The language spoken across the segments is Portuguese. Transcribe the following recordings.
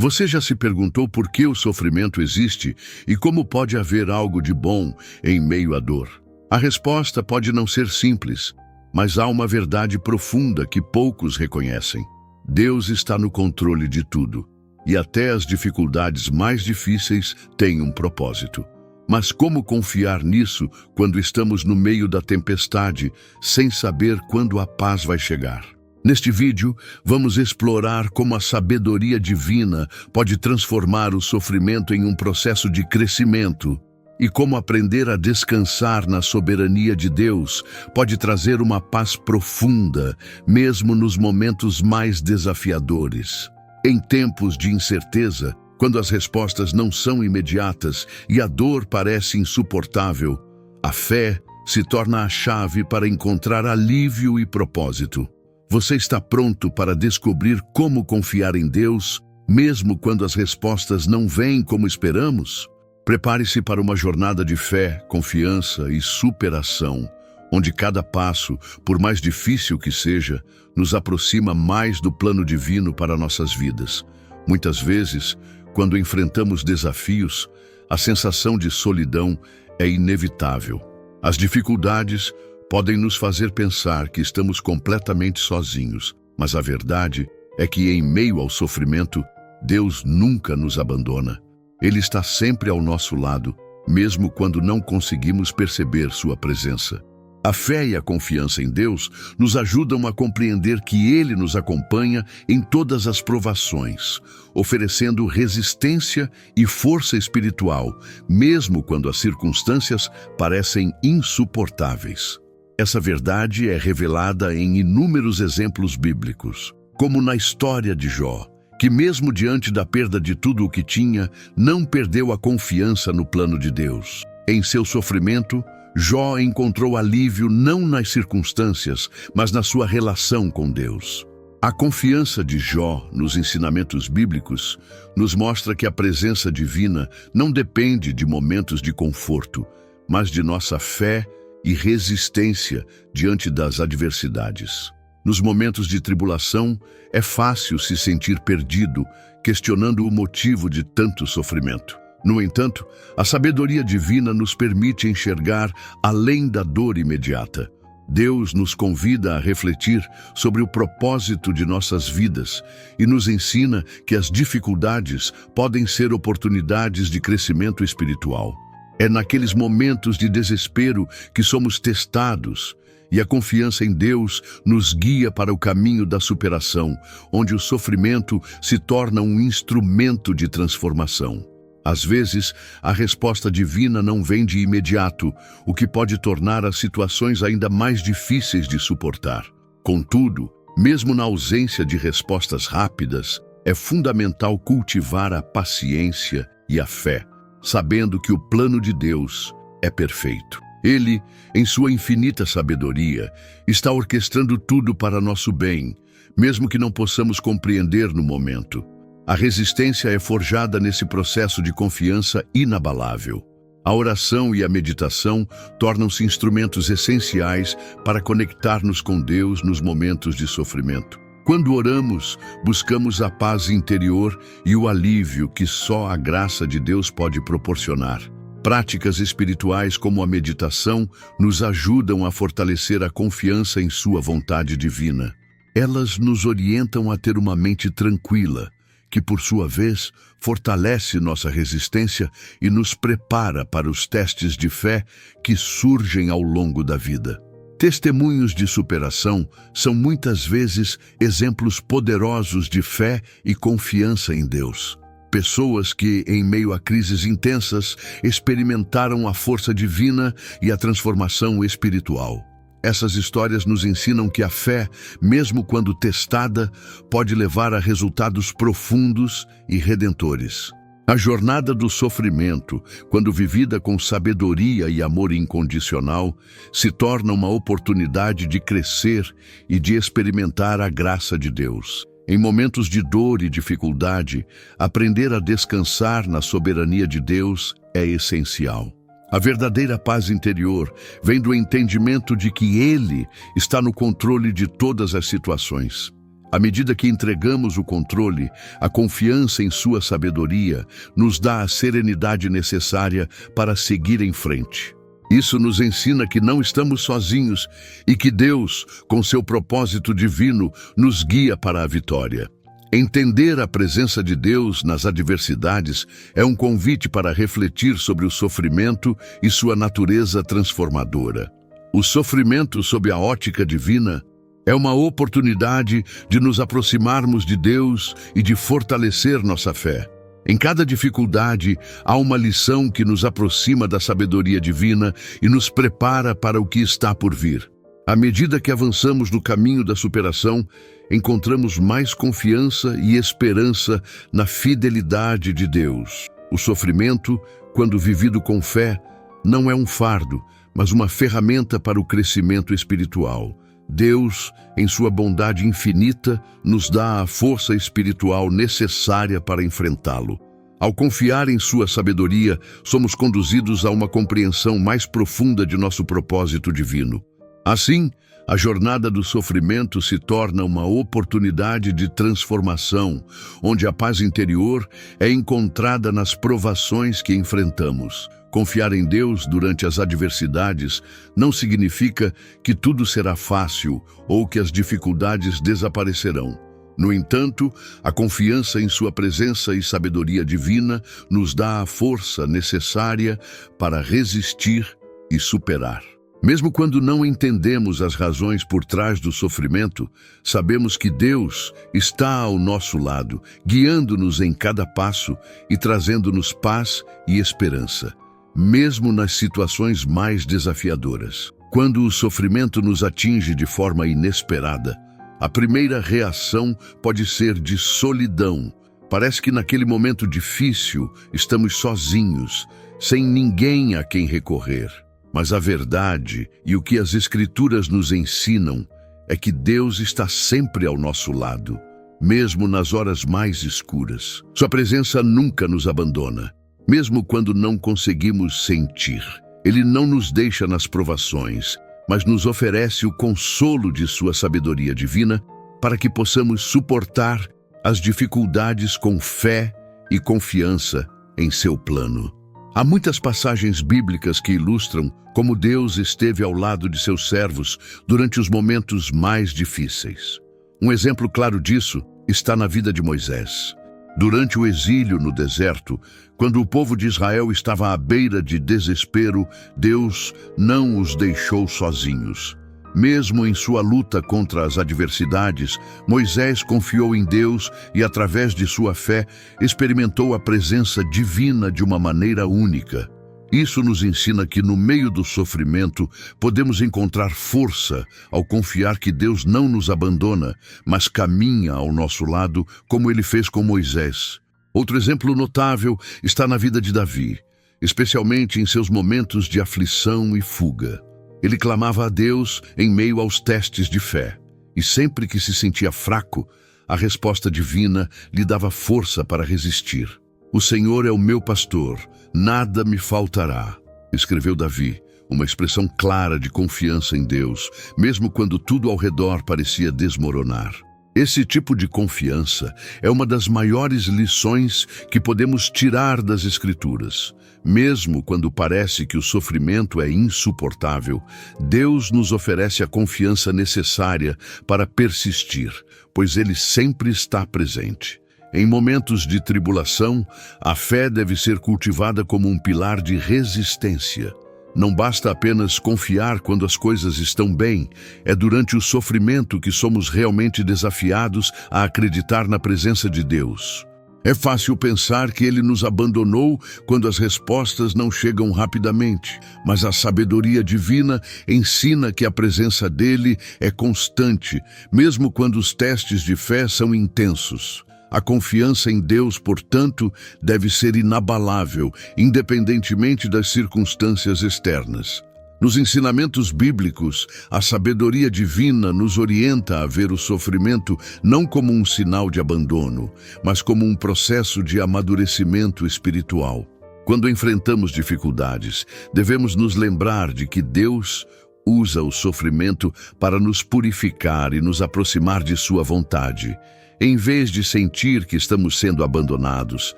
Você já se perguntou por que o sofrimento existe e como pode haver algo de bom em meio à dor? A resposta pode não ser simples, mas há uma verdade profunda que poucos reconhecem. Deus está no controle de tudo, e até as dificuldades mais difíceis têm um propósito. Mas como confiar nisso quando estamos no meio da tempestade, sem saber quando a paz vai chegar? Neste vídeo, vamos explorar como a sabedoria divina pode transformar o sofrimento em um processo de crescimento e como aprender a descansar na soberania de Deus pode trazer uma paz profunda, mesmo nos momentos mais desafiadores. Em tempos de incerteza, quando as respostas não são imediatas e a dor parece insuportável, a fé se torna a chave para encontrar alívio e propósito. Você está pronto para descobrir como confiar em Deus, mesmo quando as respostas não vêm como esperamos? Prepare-se para uma jornada de fé, confiança e superação, onde cada passo, por mais difícil que seja, nos aproxima mais do plano divino para nossas vidas. Muitas vezes, quando enfrentamos desafios, a sensação de solidão é inevitável. As dificuldades podem nos fazer pensar que estamos completamente sozinhos, mas a verdade é que, em meio ao sofrimento, Deus nunca nos abandona. Ele está sempre ao nosso lado, mesmo quando não conseguimos perceber sua presença. A fé e a confiança em Deus nos ajudam a compreender que Ele nos acompanha em todas as provações, oferecendo resistência e força espiritual, mesmo quando as circunstâncias parecem insuportáveis. Essa verdade é revelada em inúmeros exemplos bíblicos, como na história de Jó, que mesmo diante da perda de tudo o que tinha, não perdeu a confiança no plano de Deus. Em seu sofrimento, Jó encontrou alívio não nas circunstâncias, mas na sua relação com Deus. A confiança de Jó nos ensinamentos bíblicos nos mostra que a presença divina não depende de momentos de conforto, mas de nossa fé e resistência diante das adversidades. Nos momentos de tribulação, é fácil se sentir perdido, questionando o motivo de tanto sofrimento. No entanto, a sabedoria divina nos permite enxergar além da dor imediata. Deus nos convida a refletir sobre o propósito de nossas vidas e nos ensina que as dificuldades podem ser oportunidades de crescimento espiritual. É naqueles momentos de desespero que somos testados, e a confiança em Deus nos guia para o caminho da superação, onde o sofrimento se torna um instrumento de transformação. Às vezes, a resposta divina não vem de imediato, o que pode tornar as situações ainda mais difíceis de suportar. Contudo, mesmo na ausência de respostas rápidas, é fundamental cultivar a paciência e a fé, sabendo que o plano de Deus é perfeito. Ele, em sua infinita sabedoria, está orquestrando tudo para nosso bem, mesmo que não possamos compreender no momento. A resistência é forjada nesse processo de confiança inabalável. A oração e a meditação tornam-se instrumentos essenciais para conectar-nos com Deus nos momentos de sofrimento. Quando oramos, buscamos a paz interior e o alívio que só a graça de Deus pode proporcionar. Práticas espirituais como a meditação nos ajudam a fortalecer a confiança em sua vontade divina. Elas nos orientam a ter uma mente tranquila, que por sua vez fortalece nossa resistência e nos prepara para os testes de fé que surgem ao longo da vida. Testemunhos de superação são muitas vezes exemplos poderosos de fé e confiança em Deus. Pessoas que, em meio a crises intensas, experimentaram a força divina e a transformação espiritual. Essas histórias nos ensinam que a fé, mesmo quando testada, pode levar a resultados profundos e redentores. A jornada do sofrimento, quando vivida com sabedoria e amor incondicional, se torna uma oportunidade de crescer e de experimentar a graça de Deus. Em momentos de dor e dificuldade, aprender a descansar na soberania de Deus é essencial. A verdadeira paz interior vem do entendimento de que Ele está no controle de todas as situações. À medida que entregamos o controle, a confiança em sua sabedoria nos dá a serenidade necessária para seguir em frente. Isso nos ensina que não estamos sozinhos e que Deus, com seu propósito divino, nos guia para a vitória. Entender a presença de Deus nas adversidades é um convite para refletir sobre o sofrimento e sua natureza transformadora. O sofrimento, sob a ótica divina, é uma oportunidade de nos aproximarmos de Deus e de fortalecer nossa fé. Em cada dificuldade, há uma lição que nos aproxima da sabedoria divina e nos prepara para o que está por vir. À medida que avançamos no caminho da superação, encontramos mais confiança e esperança na fidelidade de Deus. O sofrimento, quando vivido com fé, não é um fardo, mas uma ferramenta para o crescimento espiritual. Deus, em sua bondade infinita, nos dá a força espiritual necessária para enfrentá-lo. Ao confiar em sua sabedoria, somos conduzidos a uma compreensão mais profunda de nosso propósito divino. Assim, a jornada do sofrimento se torna uma oportunidade de transformação, onde a paz interior é encontrada nas provações que enfrentamos. Confiar em Deus durante as adversidades não significa que tudo será fácil ou que as dificuldades desaparecerão. No entanto, a confiança em sua presença e sabedoria divina nos dá a força necessária para resistir e superar. Mesmo quando não entendemos as razões por trás do sofrimento, sabemos que Deus está ao nosso lado, guiando-nos em cada passo e trazendo-nos paz e esperança, mesmo nas situações mais desafiadoras. Quando o sofrimento nos atinge de forma inesperada, a primeira reação pode ser de solidão. Parece que naquele momento difícil estamos sozinhos, sem ninguém a quem recorrer. Mas a verdade e o que as Escrituras nos ensinam é que Deus está sempre ao nosso lado, mesmo nas horas mais escuras. Sua presença nunca nos abandona, mesmo quando não conseguimos sentir. Ele não nos deixa nas provações, mas nos oferece o consolo de sua sabedoria divina para que possamos suportar as dificuldades com fé e confiança em seu plano. Há muitas passagens bíblicas que ilustram como Deus esteve ao lado de seus servos durante os momentos mais difíceis. Um exemplo claro disso está na vida de Moisés. Durante o exílio no deserto, quando o povo de Israel estava à beira de desespero, Deus não os deixou sozinhos. Mesmo em sua luta contra as adversidades, Moisés confiou em Deus e, através de sua fé, experimentou a presença divina de uma maneira única. Isso nos ensina que, no meio do sofrimento, podemos encontrar força ao confiar que Deus não nos abandona, mas caminha ao nosso lado, como ele fez com Moisés. Outro exemplo notável está na vida de Davi, especialmente em seus momentos de aflição e fuga. Ele clamava a Deus em meio aos testes de fé, e sempre que se sentia fraco, a resposta divina lhe dava força para resistir. "O Senhor é o meu pastor, nada me faltará", escreveu Davi, uma expressão clara de confiança em Deus, mesmo quando tudo ao redor parecia desmoronar. Esse tipo de confiança é uma das maiores lições que podemos tirar das Escrituras. Mesmo quando parece que o sofrimento é insuportável, Deus nos oferece a confiança necessária para persistir, pois Ele sempre está presente. Em momentos de tribulação, a fé deve ser cultivada como um pilar de resistência. Não basta apenas confiar quando as coisas estão bem, é durante o sofrimento que somos realmente desafiados a acreditar na presença de Deus. É fácil pensar que Ele nos abandonou quando as respostas não chegam rapidamente, mas a sabedoria divina ensina que a presença dEle é constante, mesmo quando os testes de fé são intensos. A confiança em Deus, portanto, deve ser inabalável, independentemente das circunstâncias externas. Nos ensinamentos bíblicos, a sabedoria divina nos orienta a ver o sofrimento não como um sinal de abandono, mas como um processo de amadurecimento espiritual. Quando enfrentamos dificuldades, devemos nos lembrar de que Deus, usa o sofrimento para nos purificar e nos aproximar de sua vontade. Em vez de sentir que estamos sendo abandonados,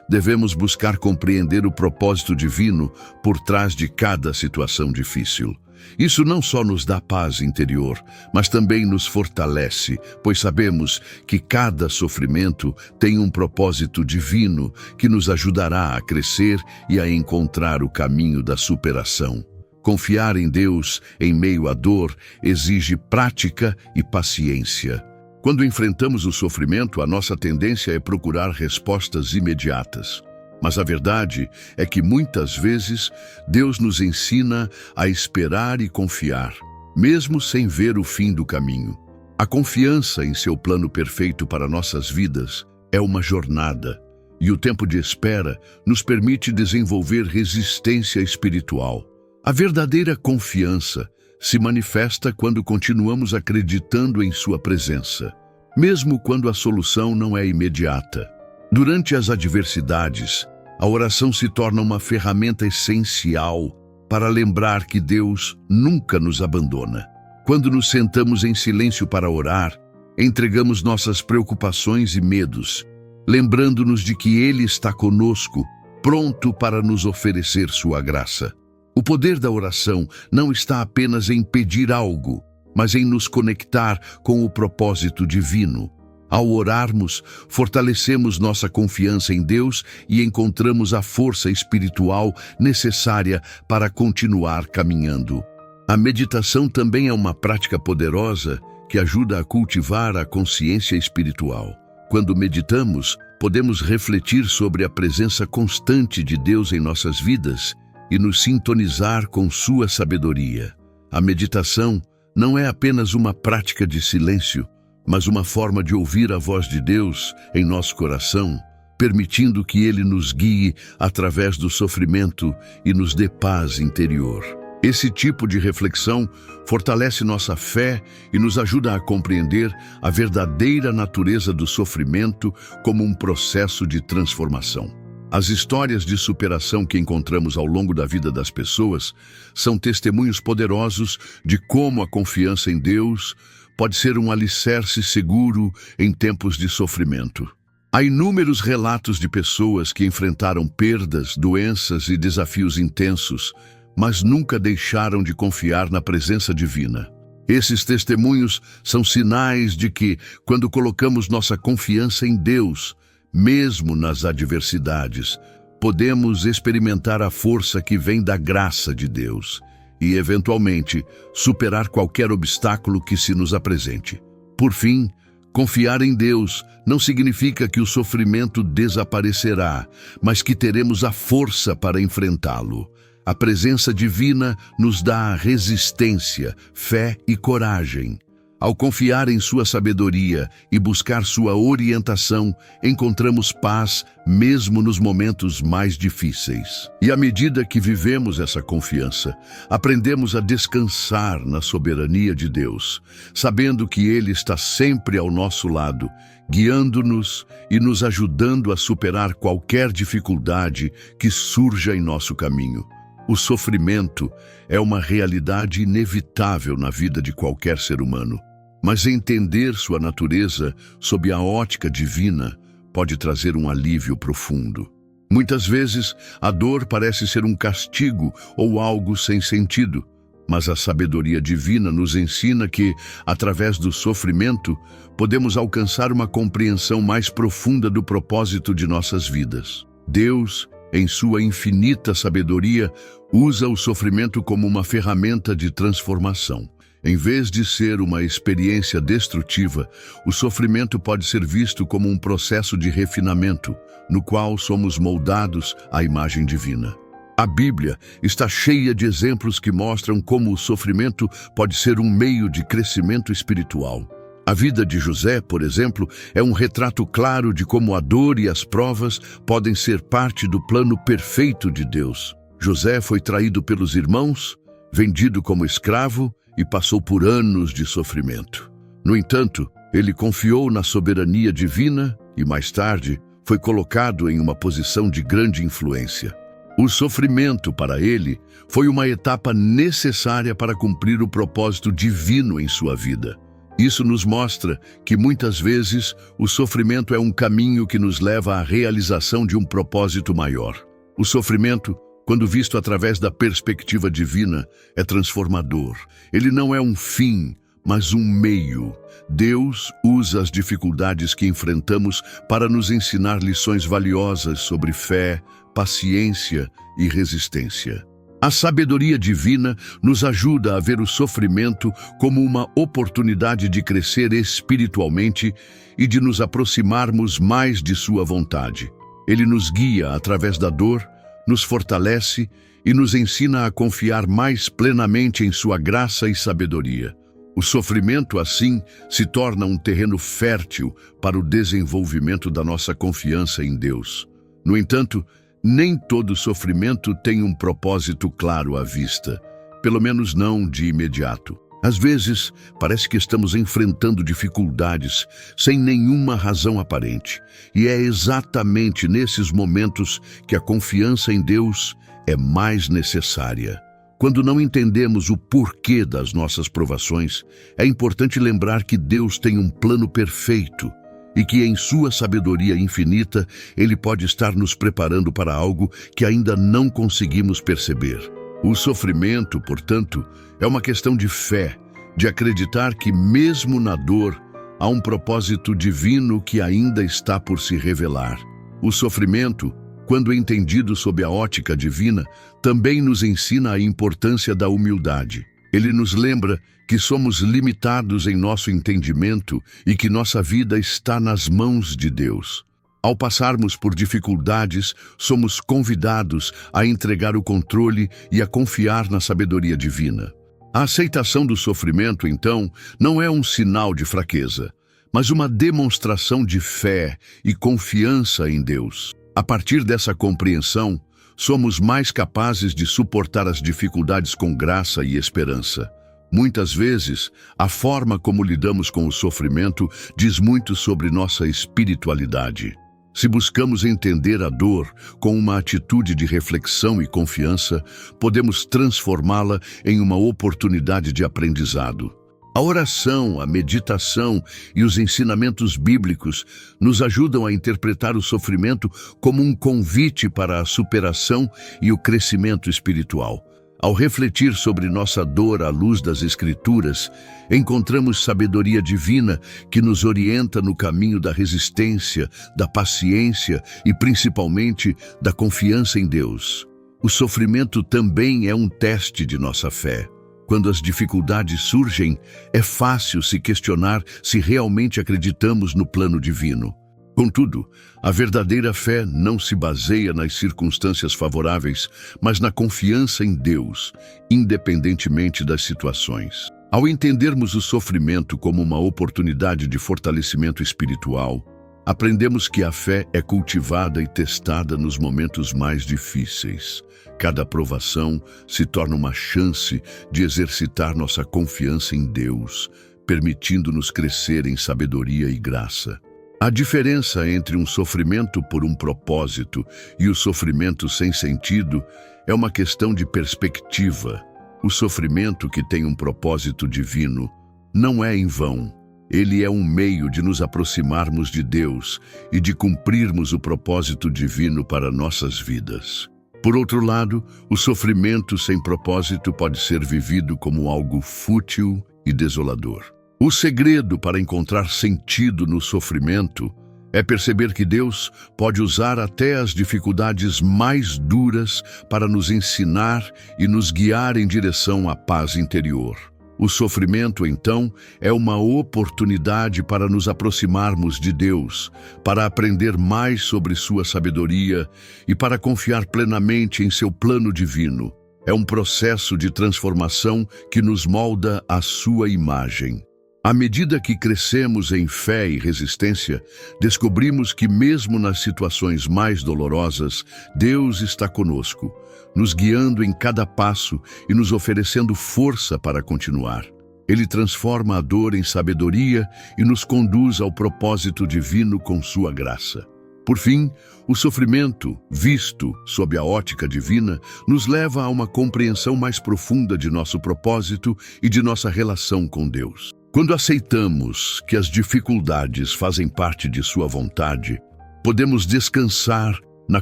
devemos buscar compreender o propósito divino por trás de cada situação difícil. Isso não só nos dá paz interior, mas também nos fortalece, pois sabemos que cada sofrimento tem um propósito divino que nos ajudará a crescer e a encontrar o caminho da superação. Confiar em Deus em meio à dor exige prática e paciência. Quando enfrentamos o sofrimento, a nossa tendência é procurar respostas imediatas. Mas a verdade é que muitas vezes Deus nos ensina a esperar e confiar, mesmo sem ver o fim do caminho. A confiança em seu plano perfeito para nossas vidas é uma jornada, e o tempo de espera nos permite desenvolver resistência espiritual. A verdadeira confiança se manifesta quando continuamos acreditando em sua presença, mesmo quando a solução não é imediata. Durante as adversidades, a oração se torna uma ferramenta essencial para lembrar que Deus nunca nos abandona. Quando nos sentamos em silêncio para orar, entregamos nossas preocupações e medos, lembrando-nos de que Ele está conosco, pronto para nos oferecer sua graça. O poder da oração não está apenas em pedir algo, mas em nos conectar com o propósito divino. Ao orarmos, fortalecemos nossa confiança em Deus e encontramos a força espiritual necessária para continuar caminhando. A meditação também é uma prática poderosa que ajuda a cultivar a consciência espiritual. Quando meditamos, podemos refletir sobre a presença constante de Deus em nossas vidas e nos sintonizar com sua sabedoria. A meditação não é apenas uma prática de silêncio, mas uma forma de ouvir a voz de Deus em nosso coração, permitindo que Ele nos guie através do sofrimento e nos dê paz interior. Esse tipo de reflexão fortalece nossa fé e nos ajuda a compreender a verdadeira natureza do sofrimento como um processo de transformação. As histórias de superação que encontramos ao longo da vida das pessoas são testemunhos poderosos de como a confiança em Deus pode ser um alicerce seguro em tempos de sofrimento. Há inúmeros relatos de pessoas que enfrentaram perdas, doenças e desafios intensos, mas nunca deixaram de confiar na presença divina. Esses testemunhos são sinais de que, quando colocamos nossa confiança em Deus, mesmo nas adversidades, podemos experimentar a força que vem da graça de Deus e, eventualmente, superar qualquer obstáculo que se nos apresente. Por fim, confiar em Deus não significa que o sofrimento desaparecerá, mas que teremos a força para enfrentá-lo. A presença divina nos dá resistência, fé e coragem. Ao confiar em sua sabedoria e buscar sua orientação, encontramos paz mesmo nos momentos mais difíceis. E à medida que vivemos essa confiança, aprendemos a descansar na soberania de Deus, sabendo que Ele está sempre ao nosso lado, guiando-nos e nos ajudando a superar qualquer dificuldade que surja em nosso caminho. O sofrimento é uma realidade inevitável na vida de qualquer ser humano, mas entender sua natureza sob a ótica divina pode trazer um alívio profundo. Muitas vezes, a dor parece ser um castigo ou algo sem sentido, mas a sabedoria divina nos ensina que, através do sofrimento, podemos alcançar uma compreensão mais profunda do propósito de nossas vidas. Deus, em sua infinita sabedoria, usa o sofrimento como uma ferramenta de transformação. Em vez de ser uma experiência destrutiva, o sofrimento pode ser visto como um processo de refinamento, no qual somos moldados à imagem divina. A Bíblia está cheia de exemplos que mostram como o sofrimento pode ser um meio de crescimento espiritual. A vida de José, por exemplo, é um retrato claro de como a dor e as provas podem ser parte do plano perfeito de Deus. José foi traído pelos irmãos, vendido como escravo e passou por anos de sofrimento. No entanto, ele confiou na soberania divina e, mais tarde, foi colocado em uma posição de grande influência. O sofrimento, para ele, foi uma etapa necessária para cumprir o propósito divino em sua vida. Isso nos mostra que, muitas vezes, o sofrimento é um caminho que nos leva à realização de um propósito maior. O sofrimento, quando visto através da perspectiva divina, é transformador. Ele não é um fim, mas um meio. Deus usa as dificuldades que enfrentamos para nos ensinar lições valiosas sobre fé, paciência e resistência. A sabedoria divina nos ajuda a ver o sofrimento como uma oportunidade de crescer espiritualmente e de nos aproximarmos mais de sua vontade. Ele nos guia através da dor, nos fortalece e nos ensina a confiar mais plenamente em sua graça e sabedoria. O sofrimento, assim, se torna um terreno fértil para o desenvolvimento da nossa confiança em Deus. No entanto, nem todo sofrimento tem um propósito claro à vista, pelo menos não de imediato. Às vezes, parece que estamos enfrentando dificuldades sem nenhuma razão aparente, e é exatamente nesses momentos que a confiança em Deus é mais necessária. Quando não entendemos o porquê das nossas provações, é importante lembrar que Deus tem um plano perfeito e que, em sua sabedoria infinita, Ele pode estar nos preparando para algo que ainda não conseguimos perceber. O sofrimento, portanto, é uma questão de fé, de acreditar que, mesmo na dor, há um propósito divino que ainda está por se revelar. O sofrimento, quando entendido sob a ótica divina, também nos ensina a importância da humildade. Ele nos lembra que somos limitados em nosso entendimento e que nossa vida está nas mãos de Deus. Ao passarmos por dificuldades, somos convidados a entregar o controle e a confiar na sabedoria divina. A aceitação do sofrimento, então, não é um sinal de fraqueza, mas uma demonstração de fé e confiança em Deus. A partir dessa compreensão, somos mais capazes de suportar as dificuldades com graça e esperança. Muitas vezes, a forma como lidamos com o sofrimento diz muito sobre nossa espiritualidade. Se buscamos entender a dor com uma atitude de reflexão e confiança, podemos transformá-la em uma oportunidade de aprendizado. A oração, a meditação e os ensinamentos bíblicos nos ajudam a interpretar o sofrimento como um convite para a superação e o crescimento espiritual. Ao refletir sobre nossa dor à luz das Escrituras, encontramos sabedoria divina que nos orienta no caminho da resistência, da paciência e, principalmente, da confiança em Deus. O sofrimento também é um teste de nossa fé. Quando as dificuldades surgem, é fácil se questionar se realmente acreditamos no plano divino. Contudo, a verdadeira fé não se baseia nas circunstâncias favoráveis, mas na confiança em Deus, independentemente das situações. Ao entendermos o sofrimento como uma oportunidade de fortalecimento espiritual, aprendemos que a fé é cultivada e testada nos momentos mais difíceis. Cada provação se torna uma chance de exercitar nossa confiança em Deus, permitindo-nos crescer em sabedoria e graça. A diferença entre um sofrimento por um propósito e o sofrimento sem sentido é uma questão de perspectiva. O sofrimento que tem um propósito divino não é em vão. Ele é um meio de nos aproximarmos de Deus e de cumprirmos o propósito divino para nossas vidas. Por outro lado, o sofrimento sem propósito pode ser vivido como algo fútil e desolador. O segredo para encontrar sentido no sofrimento é perceber que Deus pode usar até as dificuldades mais duras para nos ensinar e nos guiar em direção à paz interior. O sofrimento, então, é uma oportunidade para nos aproximarmos de Deus, para aprender mais sobre sua sabedoria e para confiar plenamente em seu plano divino. É um processo de transformação que nos molda à sua imagem. À medida que crescemos em fé e resistência, descobrimos que mesmo nas situações mais dolorosas, Deus está conosco, nos guiando em cada passo e nos oferecendo força para continuar. Ele transforma a dor em sabedoria e nos conduz ao propósito divino com sua graça. Por fim, o sofrimento, visto sob a ótica divina, nos leva a uma compreensão mais profunda de nosso propósito e de nossa relação com Deus. Quando aceitamos que as dificuldades fazem parte de sua vontade, podemos descansar na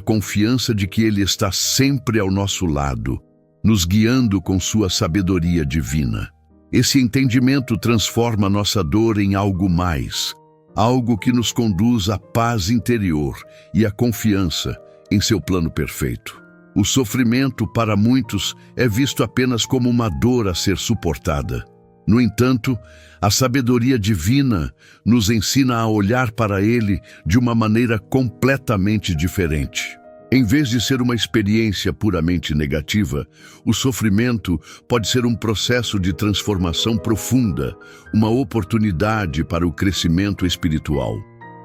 confiança de que Ele está sempre ao nosso lado, nos guiando com sua sabedoria divina. Esse entendimento transforma nossa dor em algo mais, algo que nos conduz à paz interior e à confiança em seu plano perfeito. O sofrimento, para muitos, é visto apenas como uma dor a ser suportada. No entanto, a sabedoria divina nos ensina a olhar para ele de uma maneira completamente diferente. Em vez de ser uma experiência puramente negativa, o sofrimento pode ser um processo de transformação profunda, uma oportunidade para o crescimento espiritual.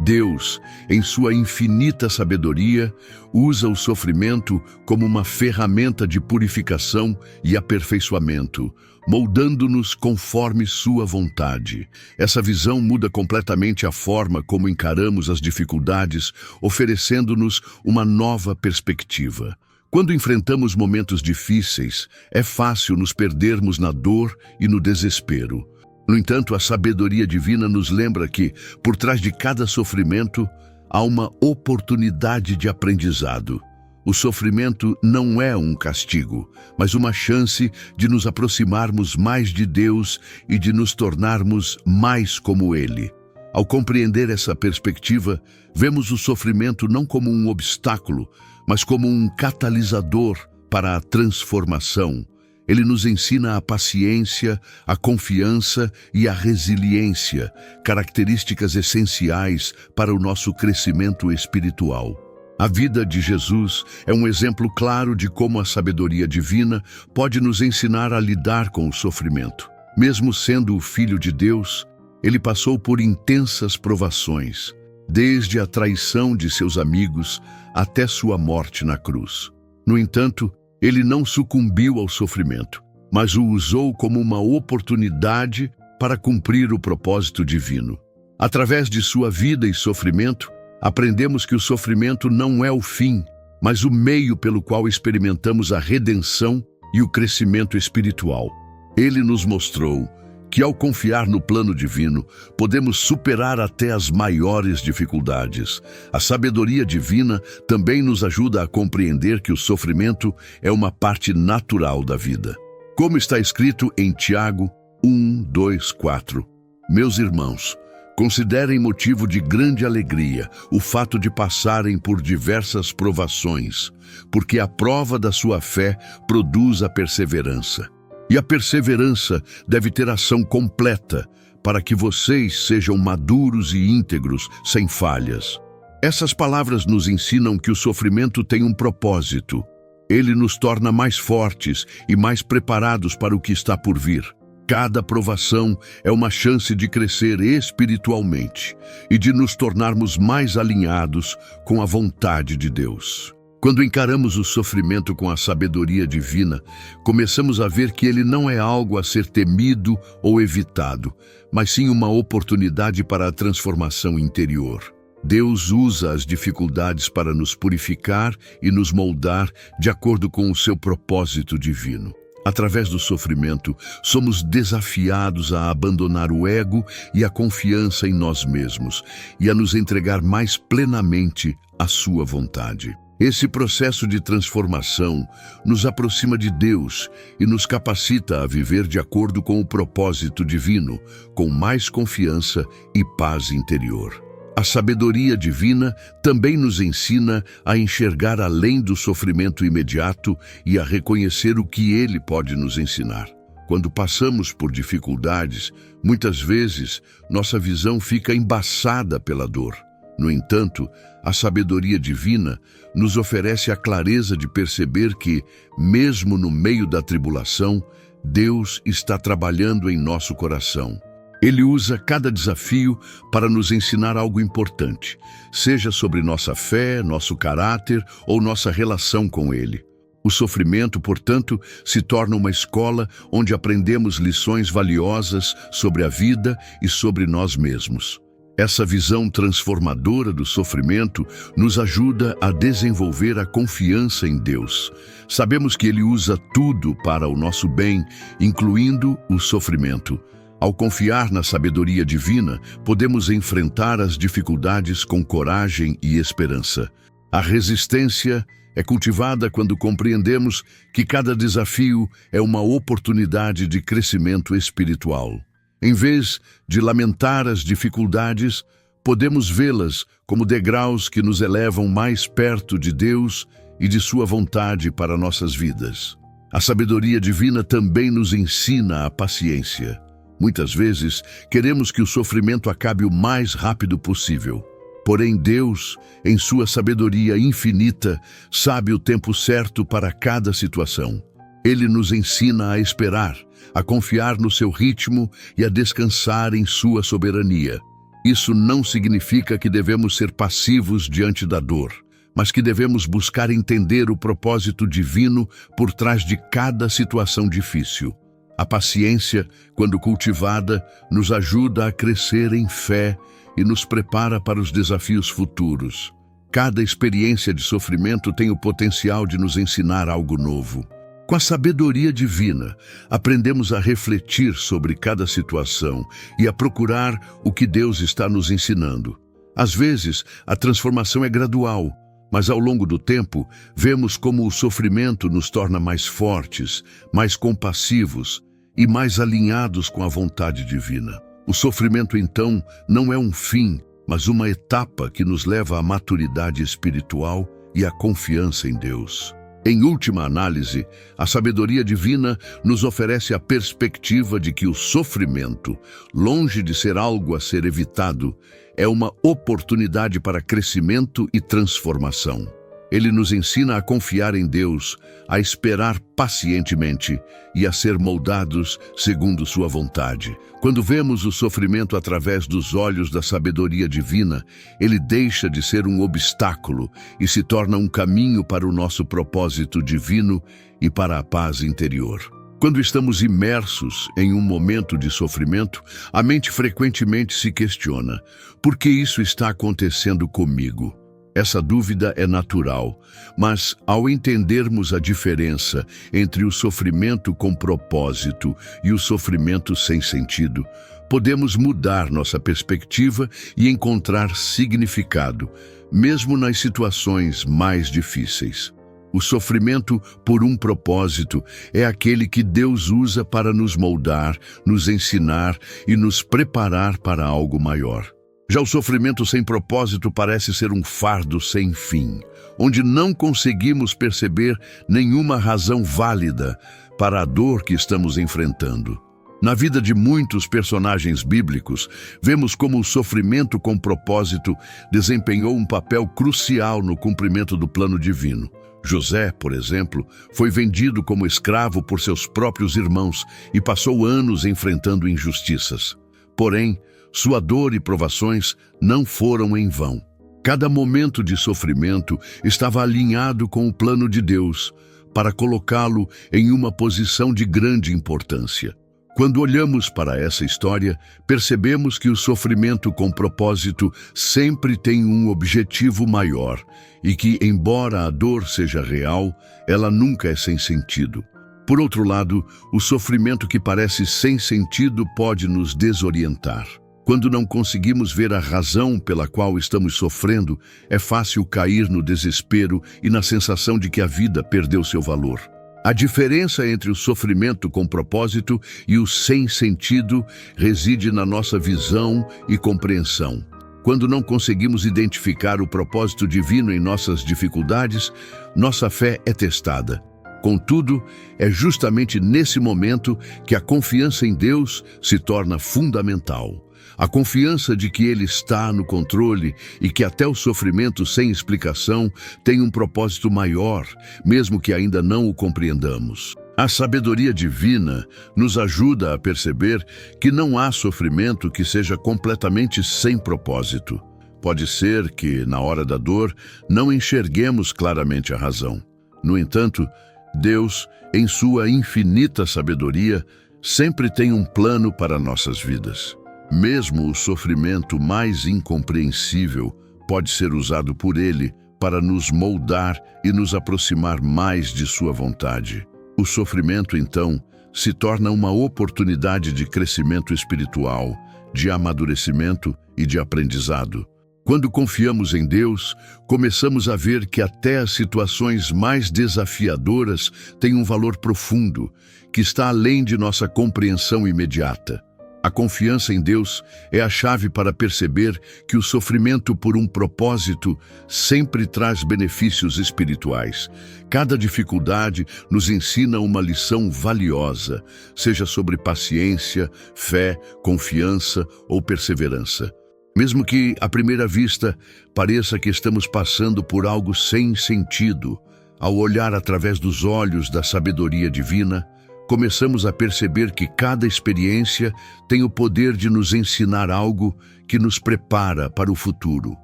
Deus, em sua infinita sabedoria, usa o sofrimento como uma ferramenta de purificação e aperfeiçoamento, moldando-nos conforme sua vontade. Essa visão muda completamente a forma como encaramos as dificuldades, oferecendo-nos uma nova perspectiva. Quando enfrentamos momentos difíceis, é fácil nos perdermos na dor e no desespero. No entanto, a sabedoria divina nos lembra que, por trás de cada sofrimento, há uma oportunidade de aprendizado. O sofrimento não é um castigo, mas uma chance de nos aproximarmos mais de Deus e de nos tornarmos mais como Ele. Ao compreender essa perspectiva, vemos o sofrimento não como um obstáculo, mas como um catalisador para a transformação. Ele nos ensina a paciência, a confiança e a resiliência, características essenciais para o nosso crescimento espiritual. A vida de Jesus é um exemplo claro de como a sabedoria divina pode nos ensinar a lidar com o sofrimento. Mesmo sendo o Filho de Deus, ele passou por intensas provações, desde a traição de seus amigos até sua morte na cruz. No entanto, ele não sucumbiu ao sofrimento, mas o usou como uma oportunidade para cumprir o propósito divino. Através de sua vida e sofrimento, aprendemos que o sofrimento não é o fim, mas o meio pelo qual experimentamos a redenção e o crescimento espiritual. Ele nos mostrou que, ao confiar no plano divino, podemos superar até as maiores dificuldades. A sabedoria divina também nos ajuda a compreender que o sofrimento é uma parte natural da vida. Como está escrito em Tiago 1:2-4, Meus irmãos, considerem motivo de grande alegria o fato de passarem por diversas provações, porque a prova da sua fé produz a perseverança. E a perseverança deve ter ação completa, para que vocês sejam maduros e íntegros, sem falhas. Essas palavras nos ensinam que o sofrimento tem um propósito. Ele nos torna mais fortes e mais preparados para o que está por vir. Cada provação é uma chance de crescer espiritualmente e de nos tornarmos mais alinhados com a vontade de Deus. Quando encaramos o sofrimento com a sabedoria divina, começamos a ver que ele não é algo a ser temido ou evitado, mas sim uma oportunidade para a transformação interior. Deus usa as dificuldades para nos purificar e nos moldar de acordo com o seu propósito divino. Através do sofrimento, somos desafiados a abandonar o ego e a confiança em nós mesmos e a nos entregar mais plenamente à sua vontade. Esse processo de transformação nos aproxima de Deus e nos capacita a viver de acordo com o propósito divino, com mais confiança e paz interior. A sabedoria divina também nos ensina a enxergar além do sofrimento imediato e a reconhecer o que ele pode nos ensinar. Quando passamos por dificuldades, muitas vezes nossa visão fica embaçada pela dor. No entanto, a sabedoria divina nos oferece a clareza de perceber que, mesmo no meio da tribulação, Deus está trabalhando em nosso coração. Ele usa cada desafio para nos ensinar algo importante, seja sobre nossa fé, nosso caráter ou nossa relação com Ele. O sofrimento, portanto, se torna uma escola onde aprendemos lições valiosas sobre a vida e sobre nós mesmos. Essa visão transformadora do sofrimento nos ajuda a desenvolver a confiança em Deus. Sabemos que Ele usa tudo para o nosso bem, incluindo o sofrimento. Ao confiar na sabedoria divina, podemos enfrentar as dificuldades com coragem e esperança. A resistência é cultivada quando compreendemos que cada desafio é uma oportunidade de crescimento espiritual. Em vez de lamentar as dificuldades, podemos vê-las como degraus que nos elevam mais perto de Deus e de sua vontade para nossas vidas. A sabedoria divina também nos ensina a paciência. Muitas vezes, queremos que o sofrimento acabe o mais rápido possível. Porém, Deus, em sua sabedoria infinita, sabe o tempo certo para cada situação. Ele nos ensina a esperar, a confiar no seu ritmo e a descansar em sua soberania. Isso não significa que devemos ser passivos diante da dor, mas que devemos buscar entender o propósito divino por trás de cada situação difícil. A paciência, quando cultivada, nos ajuda a crescer em fé e nos prepara para os desafios futuros. Cada experiência de sofrimento tem o potencial de nos ensinar algo novo. Com a sabedoria divina, aprendemos a refletir sobre cada situação e a procurar o que Deus está nos ensinando. Às vezes, a transformação é gradual, mas ao longo do tempo, vemos como o sofrimento nos torna mais fortes, mais compassivos e mais alinhados com a vontade divina. O sofrimento, então, não é um fim, mas uma etapa que nos leva à maturidade espiritual e à confiança em Deus. Em última análise, a sabedoria divina nos oferece a perspectiva de que o sofrimento, longe de ser algo a ser evitado, é uma oportunidade para crescimento e transformação. Ele nos ensina a confiar em Deus, a esperar pacientemente e a ser moldados segundo sua vontade. Quando vemos o sofrimento através dos olhos da sabedoria divina, ele deixa de ser um obstáculo e se torna um caminho para o nosso propósito divino e para a paz interior. Quando estamos imersos em um momento de sofrimento, a mente frequentemente se questiona: por que isso está acontecendo comigo? Essa dúvida é natural, mas ao entendermos a diferença entre o sofrimento com propósito e o sofrimento sem sentido, podemos mudar nossa perspectiva e encontrar significado, mesmo nas situações mais difíceis. O sofrimento por um propósito é aquele que Deus usa para nos moldar, nos ensinar e nos preparar para algo maior. Já o sofrimento sem propósito parece ser um fardo sem fim, onde não conseguimos perceber nenhuma razão válida para a dor que estamos enfrentando. Na vida de muitos personagens bíblicos, vemos como o sofrimento com propósito desempenhou um papel crucial no cumprimento do plano divino. José, por exemplo, foi vendido como escravo por seus próprios irmãos e passou anos enfrentando injustiças. Porém, sua dor e provações não foram em vão. Cada momento de sofrimento estava alinhado com o plano de Deus para colocá-lo em uma posição de grande importância. Quando olhamos para essa história, percebemos que o sofrimento com propósito sempre tem um objetivo maior e que, embora a dor seja real, ela nunca é sem sentido. Por outro lado, o sofrimento que parece sem sentido pode nos desorientar. Quando não conseguimos ver a razão pela qual estamos sofrendo, é fácil cair no desespero e na sensação de que a vida perdeu seu valor. A diferença entre o sofrimento com propósito e o sem sentido reside na nossa visão e compreensão. Quando não conseguimos identificar o propósito divino em nossas dificuldades, nossa fé é testada. Contudo, é justamente nesse momento que a confiança em Deus se torna fundamental. A confiança de que Ele está no controle e que até o sofrimento sem explicação tem um propósito maior, mesmo que ainda não o compreendamos. A sabedoria divina nos ajuda a perceber que não há sofrimento que seja completamente sem propósito. Pode ser que, na hora da dor, não enxerguemos claramente a razão. No entanto, Deus, em sua infinita sabedoria, sempre tem um plano para nossas vidas. Mesmo o sofrimento mais incompreensível pode ser usado por Ele para nos moldar e nos aproximar mais de sua vontade. O sofrimento, então, se torna uma oportunidade de crescimento espiritual, de amadurecimento e de aprendizado. Quando confiamos em Deus, começamos a ver que até as situações mais desafiadoras têm um valor profundo, que está além de nossa compreensão imediata. A confiança em Deus é a chave para perceber que o sofrimento por um propósito sempre traz benefícios espirituais. Cada dificuldade nos ensina uma lição valiosa, seja sobre paciência, fé, confiança ou perseverança. Mesmo que, à primeira vista, pareça que estamos passando por algo sem sentido, ao olhar através dos olhos da sabedoria divina, começamos a perceber que cada experiência tem o poder de nos ensinar algo que nos prepara para o futuro.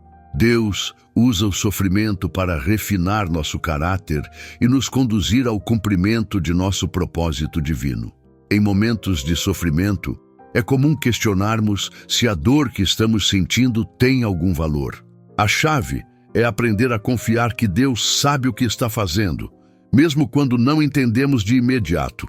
Deus usa o sofrimento para refinar nosso caráter e nos conduzir ao cumprimento de nosso propósito divino. Em momentos de sofrimento, é comum questionarmos se a dor que estamos sentindo tem algum valor. A chave é aprender a confiar que Deus sabe o que está fazendo, mesmo quando não entendemos de imediato.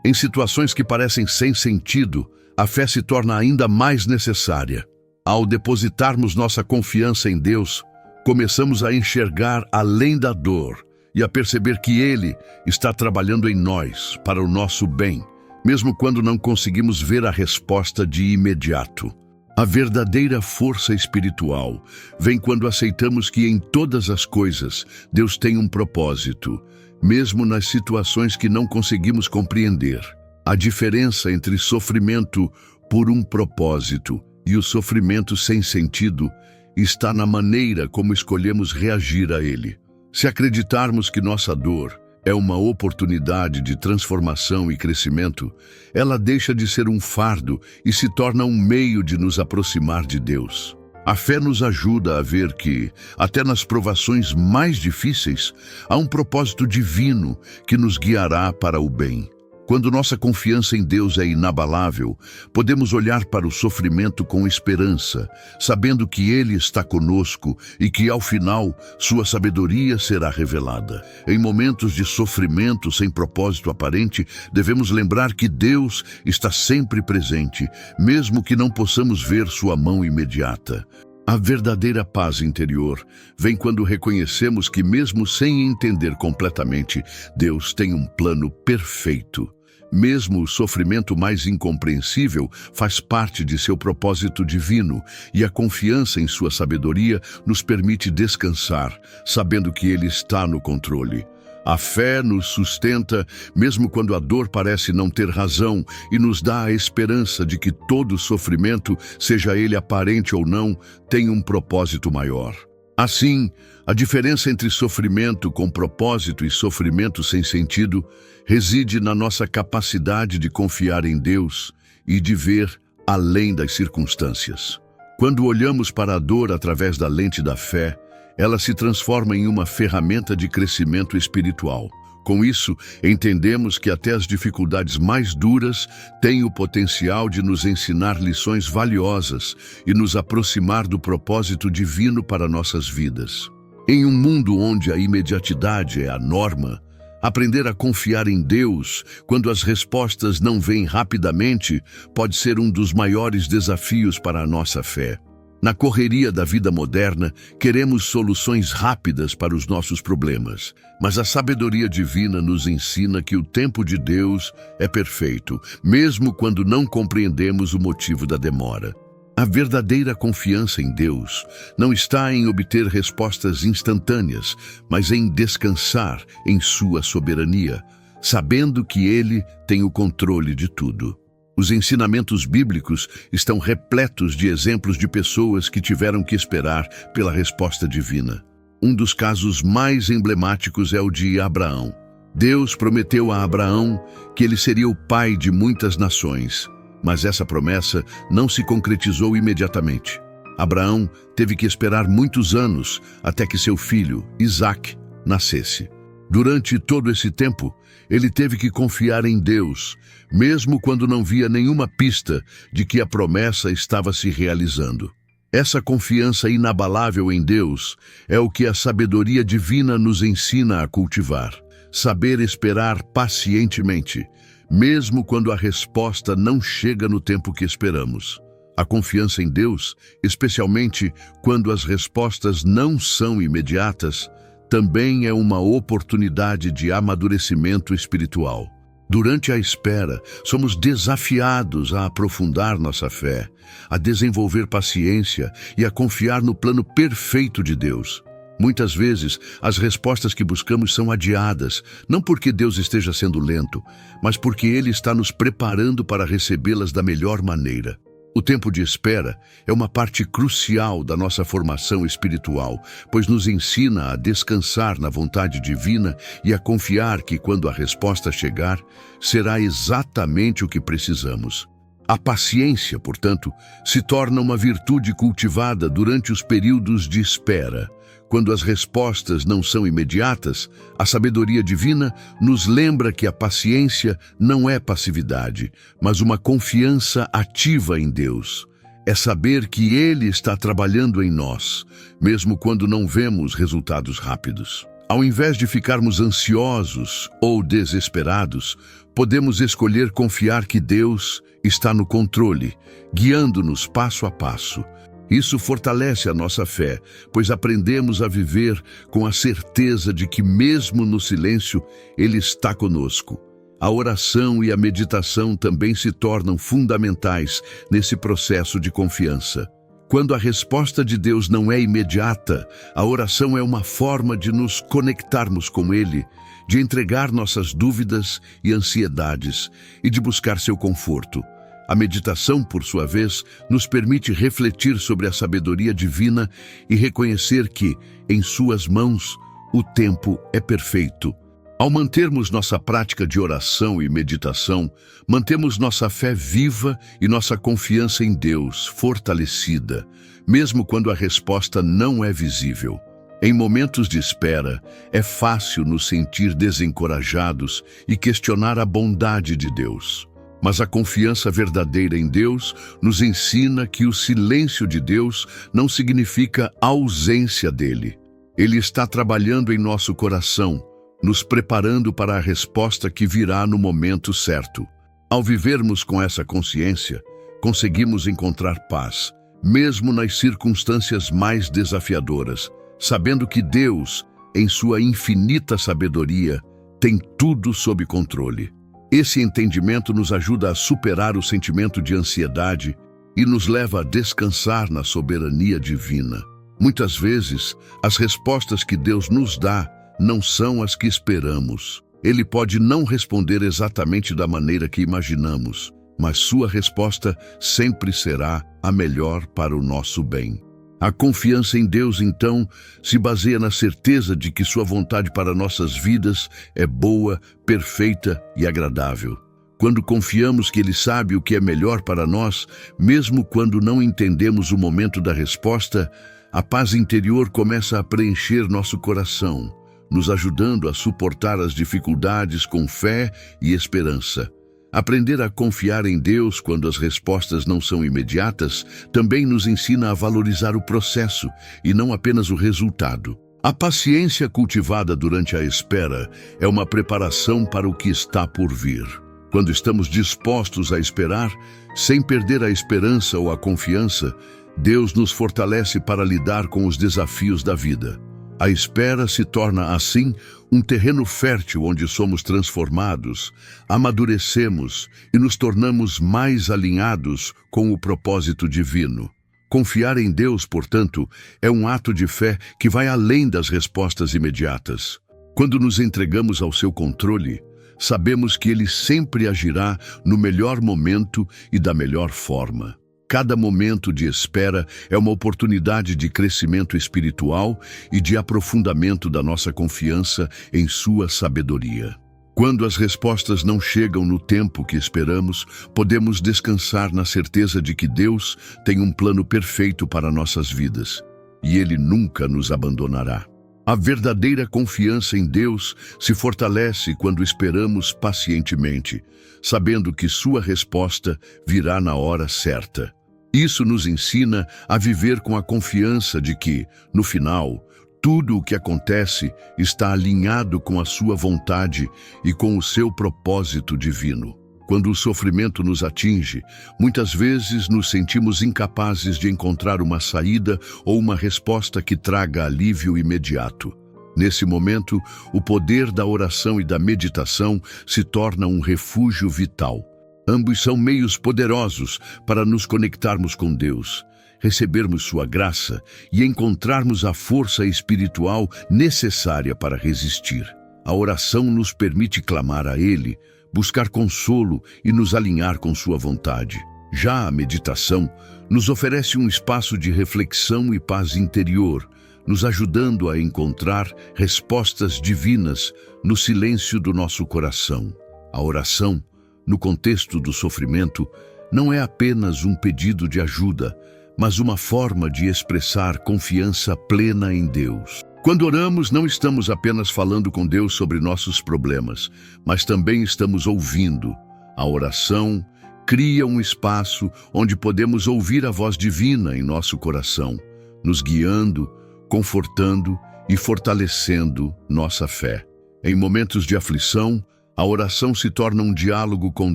Em situações que parecem sem sentido, a fé se torna ainda mais necessária. Ao depositarmos nossa confiança em Deus, começamos a enxergar além da dor e a perceber que Ele está trabalhando em nós para o nosso bem, mesmo quando não conseguimos ver a resposta de imediato. A verdadeira força espiritual vem quando aceitamos que em todas as coisas Deus tem um propósito, mesmo nas situações que não conseguimos compreender. A diferença entre sofrimento por um propósito e o sofrimento sem sentido está na maneira como escolhemos reagir a ele. Se acreditarmos que nossa dor é uma oportunidade de transformação e crescimento, ela deixa de ser um fardo e se torna um meio de nos aproximar de Deus. A fé nos ajuda a ver que, até nas provações mais difíceis, há um propósito divino que nos guiará para o bem. Quando nossa confiança em Deus é inabalável, podemos olhar para o sofrimento com esperança, sabendo que Ele está conosco e que, ao final, sua sabedoria será revelada. Em momentos de sofrimento sem propósito aparente, devemos lembrar que Deus está sempre presente, mesmo que não possamos ver sua mão imediata. A verdadeira paz interior vem quando reconhecemos que, mesmo sem entender completamente, Deus tem um plano perfeito. Mesmo o sofrimento mais incompreensível faz parte de seu propósito divino, e a confiança em sua sabedoria nos permite descansar, sabendo que Ele está no controle. A fé nos sustenta, mesmo quando a dor parece não ter razão, e nos dá a esperança de que todo sofrimento, seja ele aparente ou não, tem um propósito maior. Assim, a diferença entre sofrimento com propósito e sofrimento sem sentido reside na nossa capacidade de confiar em Deus e de ver além das circunstâncias. Quando olhamos para a dor através da lente da fé, ela se transforma em uma ferramenta de crescimento espiritual. Com isso, entendemos que até as dificuldades mais duras têm o potencial de nos ensinar lições valiosas e nos aproximar do propósito divino para nossas vidas. Em um mundo onde a imediatidade é a norma, aprender a confiar em Deus quando as respostas não vêm rapidamente pode ser um dos maiores desafios para a nossa fé. Na correria da vida moderna, queremos soluções rápidas para os nossos problemas, mas a sabedoria divina nos ensina que o tempo de Deus é perfeito, mesmo quando não compreendemos o motivo da demora. A verdadeira confiança em Deus não está em obter respostas instantâneas, mas em descansar em sua soberania, sabendo que Ele tem o controle de tudo. Os ensinamentos bíblicos estão repletos de exemplos de pessoas que tiveram que esperar pela resposta divina. Um dos casos mais emblemáticos é o de Abraão. Deus prometeu a Abraão que ele seria o pai de muitas nações, mas essa promessa não se concretizou imediatamente. Abraão teve que esperar muitos anos até que seu filho, Isaque, nascesse. Durante todo esse tempo, ele teve que confiar em Deus, mesmo quando não via nenhuma pista de que a promessa estava se realizando. Essa confiança inabalável em Deus é o que a sabedoria divina nos ensina a cultivar. Saber esperar pacientemente, mesmo quando a resposta não chega no tempo que esperamos. A confiança em Deus, especialmente quando as respostas não são imediatas, também é uma oportunidade de amadurecimento espiritual. Durante a espera, somos desafiados a aprofundar nossa fé, a desenvolver paciência e a confiar no plano perfeito de Deus. Muitas vezes, as respostas que buscamos são adiadas, não porque Deus esteja sendo lento, mas porque Ele está nos preparando para recebê-las da melhor maneira. O tempo de espera é uma parte crucial da nossa formação espiritual, pois nos ensina a descansar na vontade divina e a confiar que, quando a resposta chegar, será exatamente o que precisamos. A paciência, portanto, se torna uma virtude cultivada durante os períodos de espera. Quando as respostas não são imediatas, a sabedoria divina nos lembra que a paciência não é passividade, mas uma confiança ativa em Deus. É saber que Ele está trabalhando em nós, mesmo quando não vemos resultados rápidos. Ao invés de ficarmos ansiosos ou desesperados, podemos escolher confiar que Deus está no controle, guiando-nos passo a passo. Isso fortalece a nossa fé, pois aprendemos a viver com a certeza de que, mesmo no silêncio, Ele está conosco. A oração e a meditação também se tornam fundamentais nesse processo de confiança. Quando a resposta de Deus não é imediata, a oração é uma forma de nos conectarmos com Ele, de entregar nossas dúvidas e ansiedades e de buscar seu conforto. A meditação, por sua vez, nos permite refletir sobre a sabedoria divina e reconhecer que, em suas mãos, o tempo é perfeito. Ao mantermos nossa prática de oração e meditação, mantemos nossa fé viva e nossa confiança em Deus fortalecida, mesmo quando a resposta não é visível. Em momentos de espera, é fácil nos sentir desencorajados e questionar a bondade de Deus. Mas a confiança verdadeira em Deus nos ensina que o silêncio de Deus não significa ausência dele. Ele está trabalhando em nosso coração, nos preparando para a resposta que virá no momento certo. Ao vivermos com essa consciência, conseguimos encontrar paz, mesmo nas circunstâncias mais desafiadoras, sabendo que Deus, em sua infinita sabedoria, tem tudo sob controle. Esse entendimento nos ajuda a superar o sentimento de ansiedade e nos leva a descansar na soberania divina. Muitas vezes, as respostas que Deus nos dá não são as que esperamos. Ele pode não responder exatamente da maneira que imaginamos, mas sua resposta sempre será a melhor para o nosso bem. A confiança em Deus, então, se baseia na certeza de que sua vontade para nossas vidas é boa, perfeita e agradável. Quando confiamos que Ele sabe o que é melhor para nós, mesmo quando não entendemos o momento da resposta, a paz interior começa a preencher nosso coração, nos ajudando a suportar as dificuldades com fé e esperança. Aprender a confiar em Deus quando as respostas não são imediatas também nos ensina a valorizar o processo e não apenas o resultado. A paciência cultivada durante a espera é uma preparação para o que está por vir. Quando estamos dispostos a esperar, sem perder a esperança ou a confiança, Deus nos fortalece para lidar com os desafios da vida. A espera se torna, assim, um terreno fértil onde somos transformados, amadurecemos e nos tornamos mais alinhados com o propósito divino. Confiar em Deus, portanto, é um ato de fé que vai além das respostas imediatas. Quando nos entregamos ao seu controle, sabemos que Ele sempre agirá no melhor momento e da melhor forma. Cada momento de espera é uma oportunidade de crescimento espiritual e de aprofundamento da nossa confiança em sua sabedoria. Quando as respostas não chegam no tempo que esperamos, podemos descansar na certeza de que Deus tem um plano perfeito para nossas vidas, e Ele nunca nos abandonará. A verdadeira confiança em Deus se fortalece quando esperamos pacientemente, sabendo que sua resposta virá na hora certa. Isso nos ensina a viver com a confiança de que, no final, tudo o que acontece está alinhado com a sua vontade e com o seu propósito divino. Quando o sofrimento nos atinge, muitas vezes nos sentimos incapazes de encontrar uma saída ou uma resposta que traga alívio imediato. Nesse momento, o poder da oração e da meditação se torna um refúgio vital. Ambos são meios poderosos para nos conectarmos com Deus, recebermos sua graça e encontrarmos a força espiritual necessária para resistir. A oração nos permite clamar a Ele, buscar consolo e nos alinhar com sua vontade. Já a meditação nos oferece um espaço de reflexão e paz interior, nos ajudando a encontrar respostas divinas no silêncio do nosso coração. A oração, no contexto do sofrimento, não é apenas um pedido de ajuda, mas uma forma de expressar confiança plena em Deus. Quando oramos, não estamos apenas falando com Deus sobre nossos problemas, mas também estamos ouvindo. A oração cria um espaço onde podemos ouvir a voz divina em nosso coração, nos guiando, confortando e fortalecendo nossa fé. Em momentos de aflição, a oração se torna um diálogo com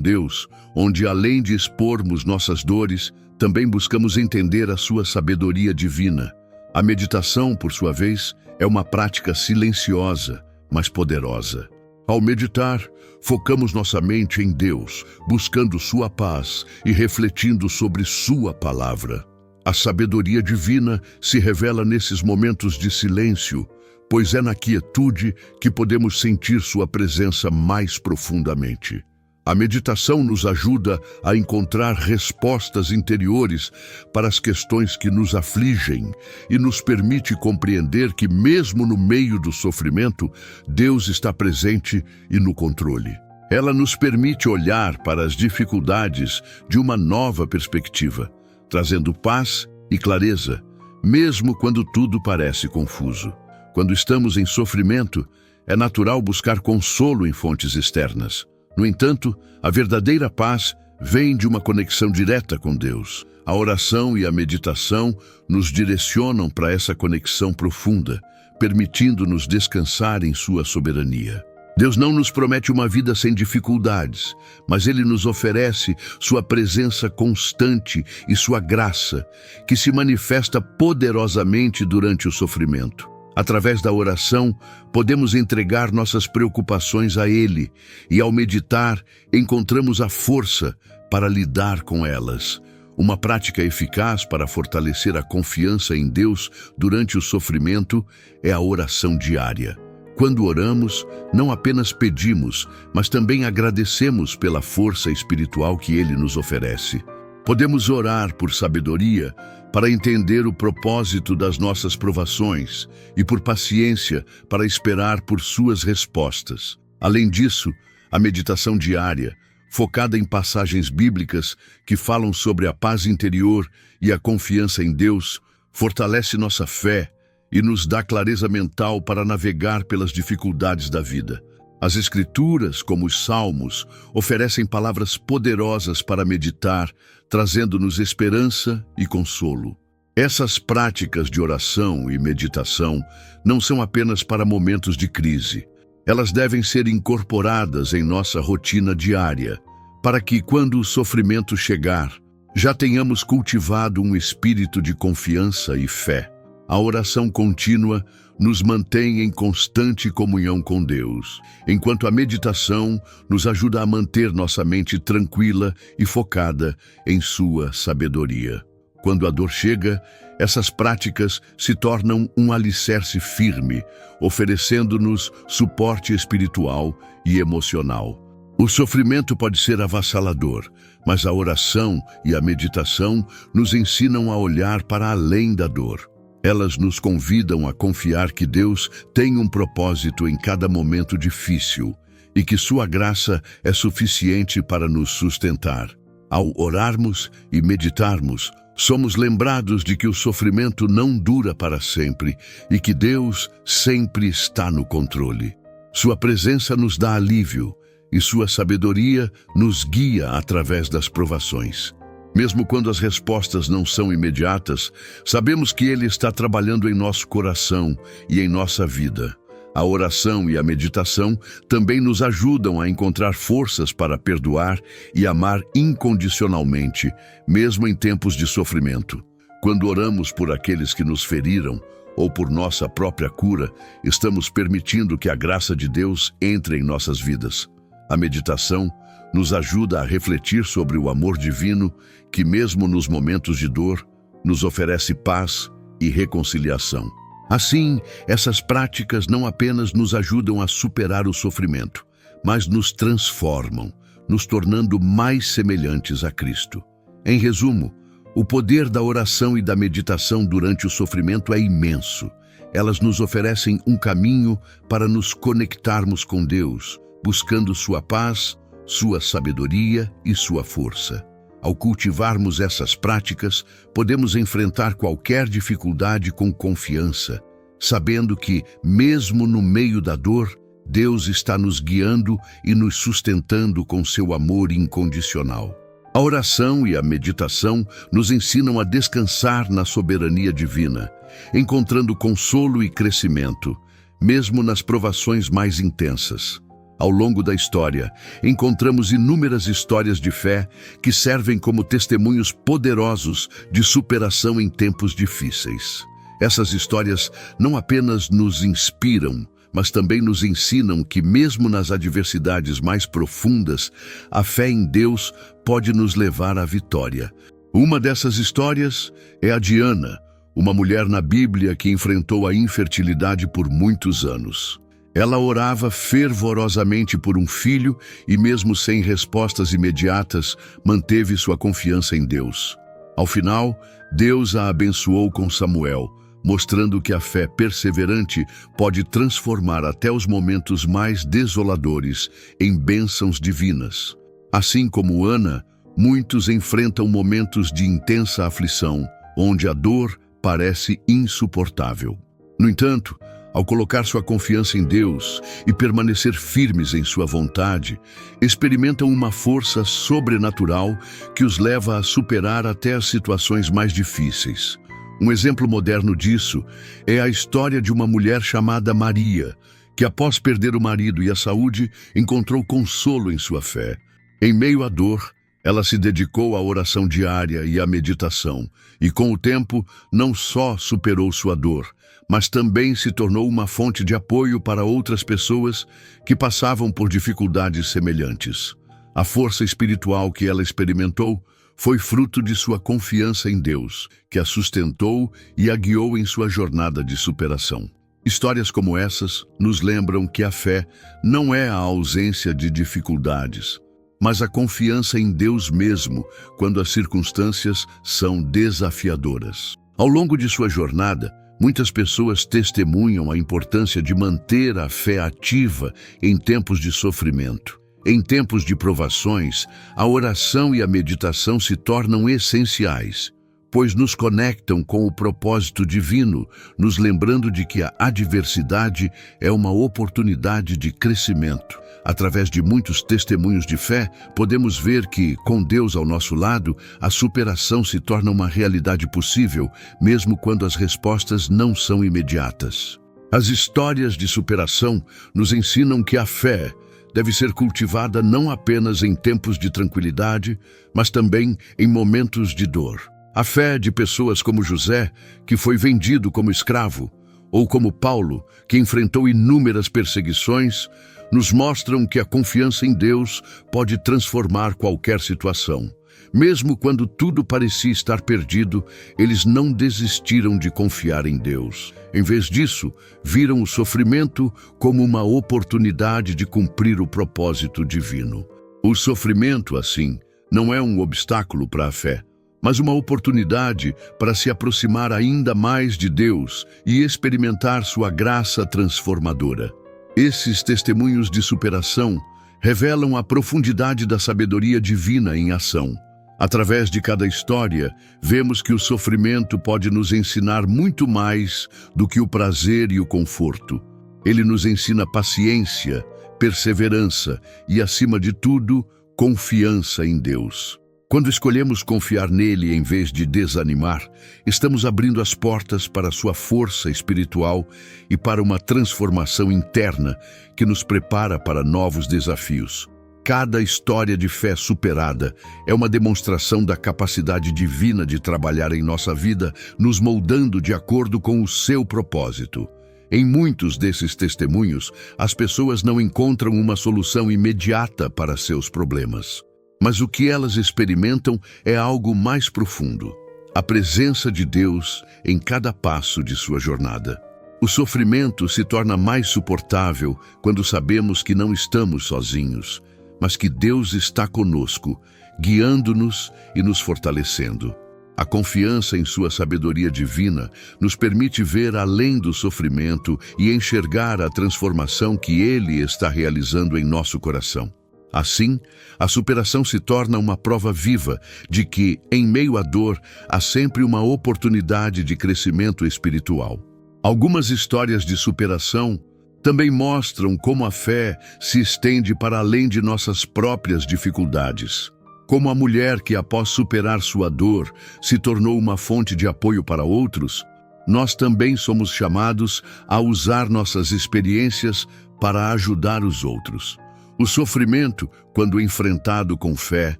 Deus, onde, além de expormos nossas dores, também buscamos entender a sua sabedoria divina. A meditação, por sua vez, é uma prática silenciosa, mas poderosa. Ao meditar, focamos nossa mente em Deus, buscando sua paz e refletindo sobre sua palavra. A sabedoria divina se revela nesses momentos de silêncio, pois é na quietude que podemos sentir sua presença mais profundamente. A meditação nos ajuda a encontrar respostas interiores para as questões que nos afligem e nos permite compreender que, mesmo no meio do sofrimento, Deus está presente e no controle. Ela nos permite olhar para as dificuldades de uma nova perspectiva, trazendo paz e clareza, mesmo quando tudo parece confuso. Quando estamos em sofrimento, é natural buscar consolo em fontes externas. No entanto, a verdadeira paz vem de uma conexão direta com Deus. A oração e a meditação nos direcionam para essa conexão profunda, permitindo-nos descansar em sua soberania. Deus não nos promete uma vida sem dificuldades, mas Ele nos oferece sua presença constante e sua graça, que se manifesta poderosamente durante o sofrimento. Através da oração, podemos entregar nossas preocupações a Ele e, ao meditar, encontramos a força para lidar com elas. Uma prática eficaz para fortalecer a confiança em Deus durante o sofrimento é a oração diária. Quando oramos, não apenas pedimos, mas também agradecemos pela força espiritual que Ele nos oferece. Podemos orar por sabedoria para entender o propósito das nossas provações e por paciência para esperar por suas respostas. Além disso, a meditação diária, focada em passagens bíblicas que falam sobre a paz interior e a confiança em Deus, fortalece nossa fé e nos dá clareza mental para navegar pelas dificuldades da vida. As Escrituras, como os Salmos, oferecem palavras poderosas para meditar, trazendo-nos esperança e consolo. Essas práticas de oração e meditação não são apenas para momentos de crise. Elas devem ser incorporadas em nossa rotina diária, para que, quando o sofrimento chegar, já tenhamos cultivado um espírito de confiança e fé. A oração contínua nos mantém em constante comunhão com Deus, enquanto a meditação nos ajuda a manter nossa mente tranquila e focada em sua sabedoria. Quando a dor chega, essas práticas se tornam um alicerce firme, oferecendo-nos suporte espiritual e emocional. O sofrimento pode ser avassalador, mas a oração e a meditação nos ensinam a olhar para além da dor. Elas nos convidam a confiar que Deus tem um propósito em cada momento difícil e que sua graça é suficiente para nos sustentar. Ao orarmos e meditarmos, Somos lembrados de que o sofrimento não dura para sempre e que Deus sempre está no controle. Sua presença nos dá alívio e sua sabedoria nos guia através das provações. Mesmo quando as respostas não são imediatas, sabemos que Ele está trabalhando em nosso coração e em nossa vida. A oração e a meditação também nos ajudam a encontrar forças para perdoar e amar incondicionalmente, mesmo em tempos de sofrimento. Quando oramos por aqueles que nos feriram ou por nossa própria cura, estamos permitindo que a graça de Deus entre em nossas vidas. A meditação nos ajuda a refletir sobre o amor divino que, mesmo nos momentos de dor, nos oferece paz e reconciliação. Assim, essas práticas não apenas nos ajudam a superar o sofrimento, mas nos transformam, nos tornando mais semelhantes a Cristo. Em resumo, o poder da oração e da meditação durante o sofrimento é imenso. Elas nos oferecem um caminho para nos conectarmos com Deus, buscando sua paz, sua sabedoria e sua força. Ao cultivarmos essas práticas, podemos enfrentar qualquer dificuldade com confiança, sabendo que, mesmo no meio da dor, Deus está nos guiando e nos sustentando com seu amor incondicional. A oração e a meditação nos ensinam a descansar na soberania divina, encontrando consolo e crescimento, mesmo nas provações mais intensas. Ao longo da história, encontramos inúmeras histórias de fé que servem como testemunhos poderosos de superação em tempos difíceis. Essas histórias não apenas nos inspiram, mas também nos ensinam que, mesmo nas adversidades mais profundas, a fé em Deus pode nos levar à vitória. Uma dessas histórias é a de Ana, uma mulher na Bíblia que enfrentou a infertilidade por muitos anos. Ela orava fervorosamente por um filho e, mesmo sem respostas imediatas, manteve sua confiança em Deus. Ao final, Deus a abençoou com Samuel, mostrando que a fé perseverante pode transformar até os momentos mais desoladores em bênçãos divinas. Assim como Ana, muitos enfrentam momentos de intensa aflição, onde a dor parece insuportável. No entanto, ao colocar sua confiança em Deus e permanecer firmes em sua vontade, experimentam uma força sobrenatural que os leva a superar até as situações mais difíceis. Um exemplo moderno disso é a história de uma mulher chamada Maria, que após perder o marido e a saúde, encontrou consolo em sua fé. Em meio à dor, ela se dedicou à oração diária e à meditação, e com o tempo não só superou sua dor, mas também se tornou uma fonte de apoio para outras pessoas que passavam por dificuldades semelhantes. A força espiritual que ela experimentou foi fruto de sua confiança em Deus, que a sustentou e a guiou em sua jornada de superação. Histórias como essas nos lembram que a fé não é a ausência de dificuldades, mas a confiança em Deus mesmo quando as circunstâncias são desafiadoras. Ao longo de sua jornada, muitas pessoas testemunham a importância de manter a fé ativa em tempos de sofrimento. Em tempos de provações, a oração e a meditação se tornam essenciais, pois nos conectam com o propósito divino, nos lembrando de que a adversidade é uma oportunidade de crescimento. Através de muitos testemunhos de fé, podemos ver que, com Deus ao nosso lado, a superação se torna uma realidade possível, mesmo quando as respostas não são imediatas. As histórias de superação nos ensinam que a fé deve ser cultivada não apenas em tempos de tranquilidade, mas também em momentos de dor. A fé de pessoas como José, que foi vendido como escravo, ou como Paulo, que enfrentou inúmeras perseguições, nos mostram que a confiança em Deus pode transformar qualquer situação. Mesmo quando tudo parecia estar perdido, eles não desistiram de confiar em Deus. Em vez disso, viram o sofrimento como uma oportunidade de cumprir o propósito divino. O sofrimento, assim, não é um obstáculo para a fé, mas uma oportunidade para se aproximar ainda mais de Deus e experimentar sua graça transformadora. Esses testemunhos de superação revelam a profundidade da sabedoria divina em ação. Através de cada história, vemos que o sofrimento pode nos ensinar muito mais do que o prazer e o conforto. Ele nos ensina paciência, perseverança e, acima de tudo, confiança em Deus. Quando escolhemos confiar nele em vez de desanimar, estamos abrindo as portas para sua força espiritual e para uma transformação interna que nos prepara para novos desafios. Cada história de fé superada é uma demonstração da capacidade divina de trabalhar em nossa vida, nos moldando de acordo com o seu propósito. Em muitos desses testemunhos, as pessoas não encontram uma solução imediata para seus problemas. Mas o que elas experimentam é algo mais profundo: a presença de Deus em cada passo de sua jornada. O sofrimento se torna mais suportável quando sabemos que não estamos sozinhos, mas que Deus está conosco, guiando-nos e nos fortalecendo. A confiança em sua sabedoria divina nos permite ver além do sofrimento e enxergar a transformação que Ele está realizando em nosso coração. Assim, a superação se torna uma prova viva de que, em meio à dor, há sempre uma oportunidade de crescimento espiritual. Algumas histórias de superação também mostram como a fé se estende para além de nossas próprias dificuldades. Como a mulher que, após superar sua dor, se tornou uma fonte de apoio para outros, nós também somos chamados a usar nossas experiências para ajudar os outros. O sofrimento, quando enfrentado com fé,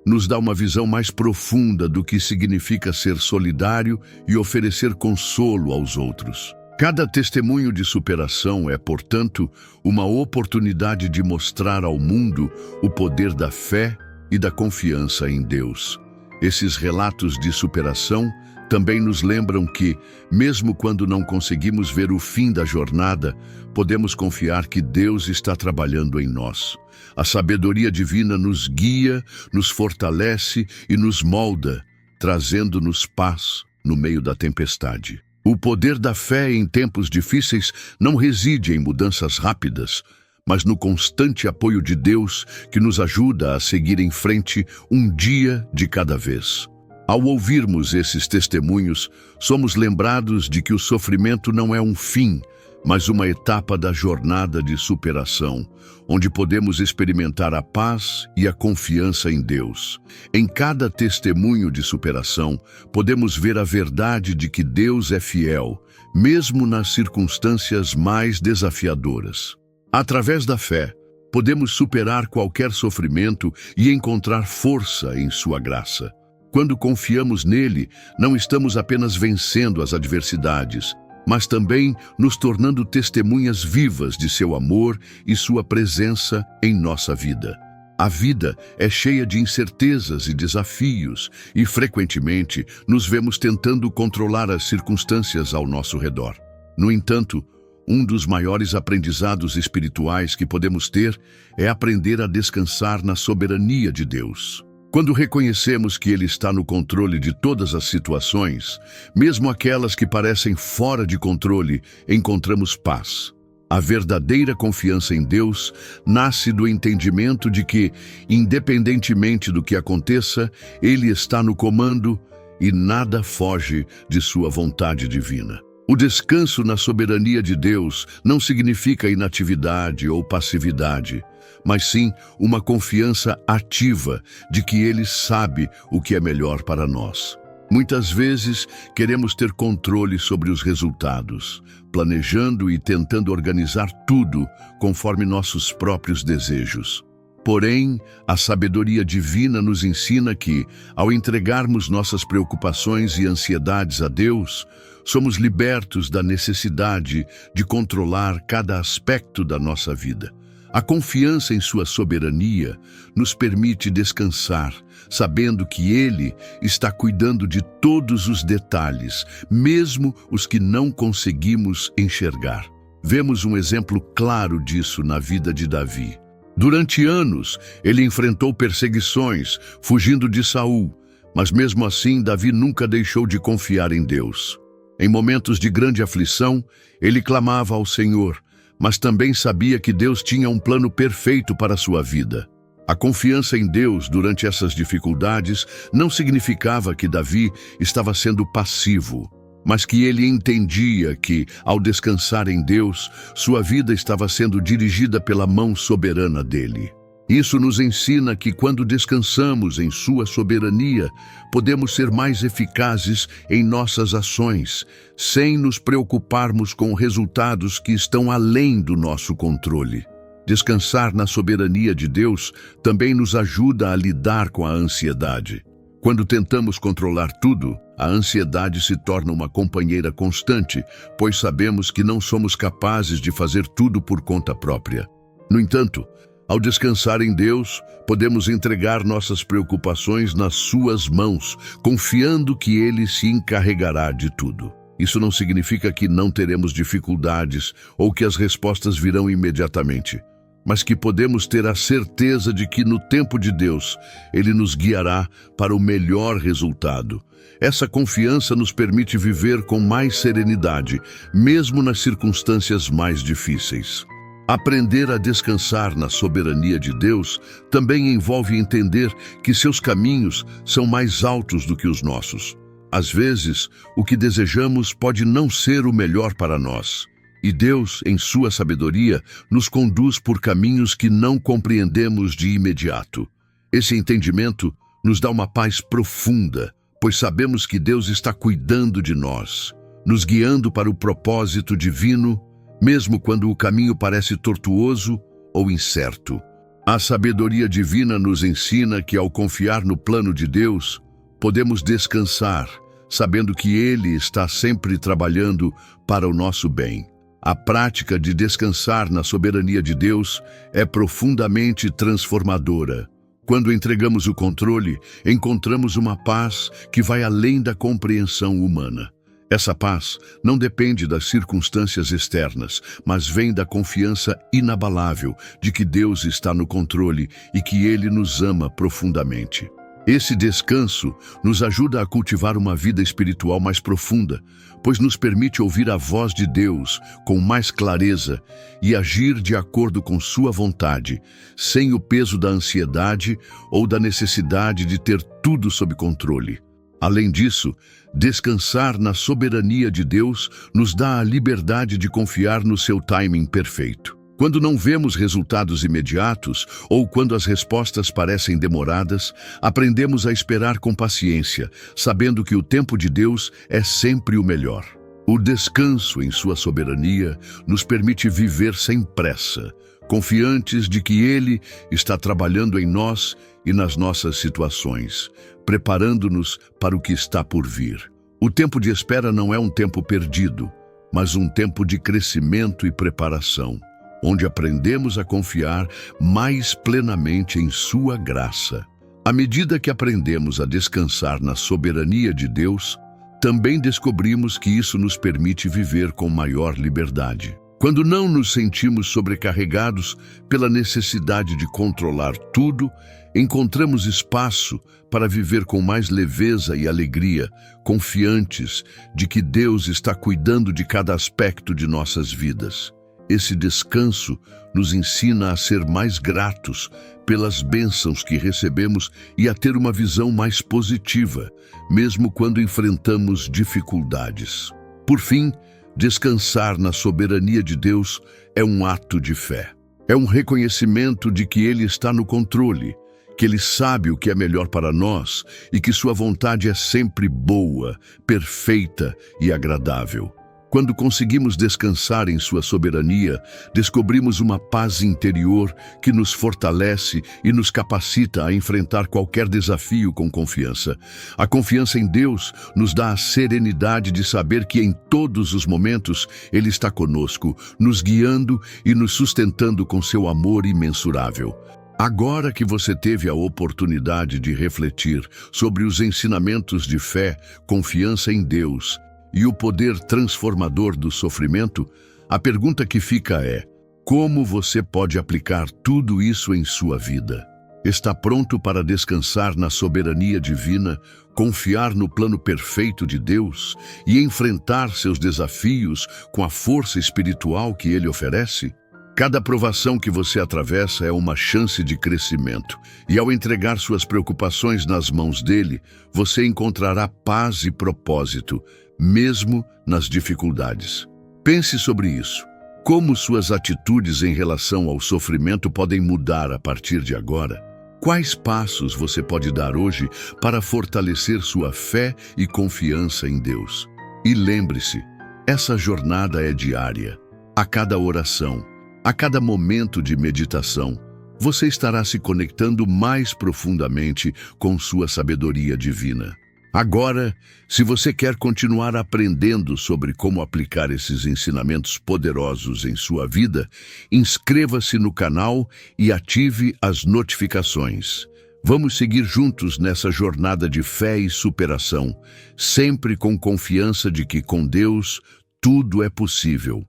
nos dá uma visão mais profunda do que significa ser solidário e oferecer consolo aos outros. Cada testemunho de superação é, portanto, uma oportunidade de mostrar ao mundo o poder da fé e da confiança em Deus. Esses relatos de superação também nos lembram que, mesmo quando não conseguimos ver o fim da jornada, podemos confiar que Deus está trabalhando em nós. A sabedoria divina nos guia, nos fortalece e nos molda, trazendo-nos paz no meio da tempestade. O poder da fé em tempos difíceis não reside em mudanças rápidas, mas no constante apoio de Deus que nos ajuda a seguir em frente um dia de cada vez. Ao ouvirmos esses testemunhos, somos lembrados de que o sofrimento não é um fim, mas uma etapa da jornada de superação, onde podemos experimentar a paz e a confiança em Deus. Em cada testemunho de superação, podemos ver a verdade de que Deus é fiel, mesmo nas circunstâncias mais desafiadoras. Através da fé, podemos superar qualquer sofrimento e encontrar força em sua graça. Quando confiamos nele, não estamos apenas vencendo as adversidades, mas também nos tornando testemunhas vivas de seu amor e sua presença em nossa vida. A vida é cheia de incertezas e desafios, e frequentemente nos vemos tentando controlar as circunstâncias ao nosso redor. No entanto, um dos maiores aprendizados espirituais que podemos ter é aprender a descansar na soberania de Deus. Quando reconhecemos que Ele está no controle de todas as situações, mesmo aquelas que parecem fora de controle, encontramos paz. A verdadeira confiança em Deus nasce do entendimento de que, independentemente do que aconteça, Ele está no comando e nada foge de sua vontade divina. O descanso na soberania de Deus não significa inatividade ou passividade, mas sim uma confiança ativa de que Ele sabe o que é melhor para nós. Muitas vezes queremos ter controle sobre os resultados, planejando e tentando organizar tudo conforme nossos próprios desejos. Porém, a sabedoria divina nos ensina que, ao entregarmos nossas preocupações e ansiedades a Deus, somos libertos da necessidade de controlar cada aspecto da nossa vida. A confiança em sua soberania nos permite descansar, sabendo que Ele está cuidando de todos os detalhes, mesmo os que não conseguimos enxergar. Vemos um exemplo claro disso na vida de Davi. Durante anos, ele enfrentou perseguições, fugindo de Saul, mas mesmo assim Davi nunca deixou de confiar em Deus. Em momentos de grande aflição, ele clamava ao Senhor, mas também sabia que Deus tinha um plano perfeito para a sua vida. A confiança em Deus durante essas dificuldades não significava que Davi estava sendo passivo, mas que ele entendia que, ao descansar em Deus, sua vida estava sendo dirigida pela mão soberana dele. Isso nos ensina que, quando descansamos em sua soberania, podemos ser mais eficazes em nossas ações, sem nos preocuparmos com resultados que estão além do nosso controle. Descansar na soberania de Deus também nos ajuda a lidar com a ansiedade. Quando tentamos controlar tudo, a ansiedade se torna uma companheira constante, pois sabemos que não somos capazes de fazer tudo por conta própria. No entanto, ao descansar em Deus, podemos entregar nossas preocupações nas suas mãos, confiando que Ele se encarregará de tudo. Isso não significa que não teremos dificuldades ou que as respostas virão imediatamente, mas que podemos ter a certeza de que no tempo de Deus, Ele nos guiará para o melhor resultado. Essa confiança nos permite viver com mais serenidade, mesmo nas circunstâncias mais difíceis. Aprender a descansar na soberania de Deus também envolve entender que seus caminhos são mais altos do que os nossos. Às vezes, o que desejamos pode não ser o melhor para nós. E Deus, em sua sabedoria, nos conduz por caminhos que não compreendemos de imediato. Esse entendimento nos dá uma paz profunda, pois sabemos que Deus está cuidando de nós, nos guiando para o propósito divino, mesmo quando o caminho parece tortuoso ou incerto. A sabedoria divina nos ensina que, ao confiar no plano de Deus, podemos descansar, sabendo que Ele está sempre trabalhando para o nosso bem. A prática de descansar na soberania de Deus é profundamente transformadora. Quando entregamos o controle, encontramos uma paz que vai além da compreensão humana. Essa paz não depende das circunstâncias externas, mas vem da confiança inabalável de que Deus está no controle e que Ele nos ama profundamente. Esse descanso nos ajuda a cultivar uma vida espiritual mais profunda, pois nos permite ouvir a voz de Deus com mais clareza e agir de acordo com sua vontade, sem o peso da ansiedade ou da necessidade de ter tudo sob controle. Além disso, descansar na soberania de Deus nos dá a liberdade de confiar no seu timing perfeito. Quando não vemos resultados imediatos ou quando as respostas parecem demoradas, aprendemos a esperar com paciência, sabendo que o tempo de Deus é sempre o melhor. O descanso em sua soberania nos permite viver sem pressa, confiantes de que Ele está trabalhando em nós e nas nossas situações, preparando-nos para o que está por vir. O tempo de espera não é um tempo perdido, mas um tempo de crescimento e preparação, onde aprendemos a confiar mais plenamente em sua graça. À medida que aprendemos a descansar na soberania de Deus, também descobrimos que isso nos permite viver com maior liberdade. Quando não nos sentimos sobrecarregados pela necessidade de controlar tudo, encontramos espaço para viver com mais leveza e alegria, confiantes de que Deus está cuidando de cada aspecto de nossas vidas. Esse descanso nos ensina a ser mais gratos pelas bênçãos que recebemos e a ter uma visão mais positiva, mesmo quando enfrentamos dificuldades. Por fim, descansar na soberania de Deus é um ato de fé. É um reconhecimento de que Ele está no controle, que Ele sabe o que é melhor para nós e que sua vontade é sempre boa, perfeita e agradável. Quando conseguimos descansar em sua soberania, descobrimos uma paz interior que nos fortalece e nos capacita a enfrentar qualquer desafio com confiança. A confiança em Deus nos dá a serenidade de saber que em todos os momentos Ele está conosco, nos guiando e nos sustentando com seu amor imensurável. Agora que você teve a oportunidade de refletir sobre os ensinamentos de fé, confiança em Deus e o poder transformador do sofrimento, a pergunta que fica é: como você pode aplicar tudo isso em sua vida? Está pronto para descansar na soberania divina, confiar no plano perfeito de Deus e enfrentar seus desafios com a força espiritual que Ele oferece? Cada provação que você atravessa é uma chance de crescimento, e ao entregar suas preocupações nas mãos dele, você encontrará paz e propósito, mesmo nas dificuldades. Pense sobre isso. Como suas atitudes em relação ao sofrimento podem mudar a partir de agora? Quais passos você pode dar hoje para fortalecer sua fé e confiança em Deus? E lembre-se, essa jornada é diária. A cada oração, a cada momento de meditação, você estará se conectando mais profundamente com sua sabedoria divina. Agora, se você quer continuar aprendendo sobre como aplicar esses ensinamentos poderosos em sua vida, inscreva-se no canal e ative as notificações. Vamos seguir juntos nessa jornada de fé e superação, sempre com confiança de que com Deus tudo é possível.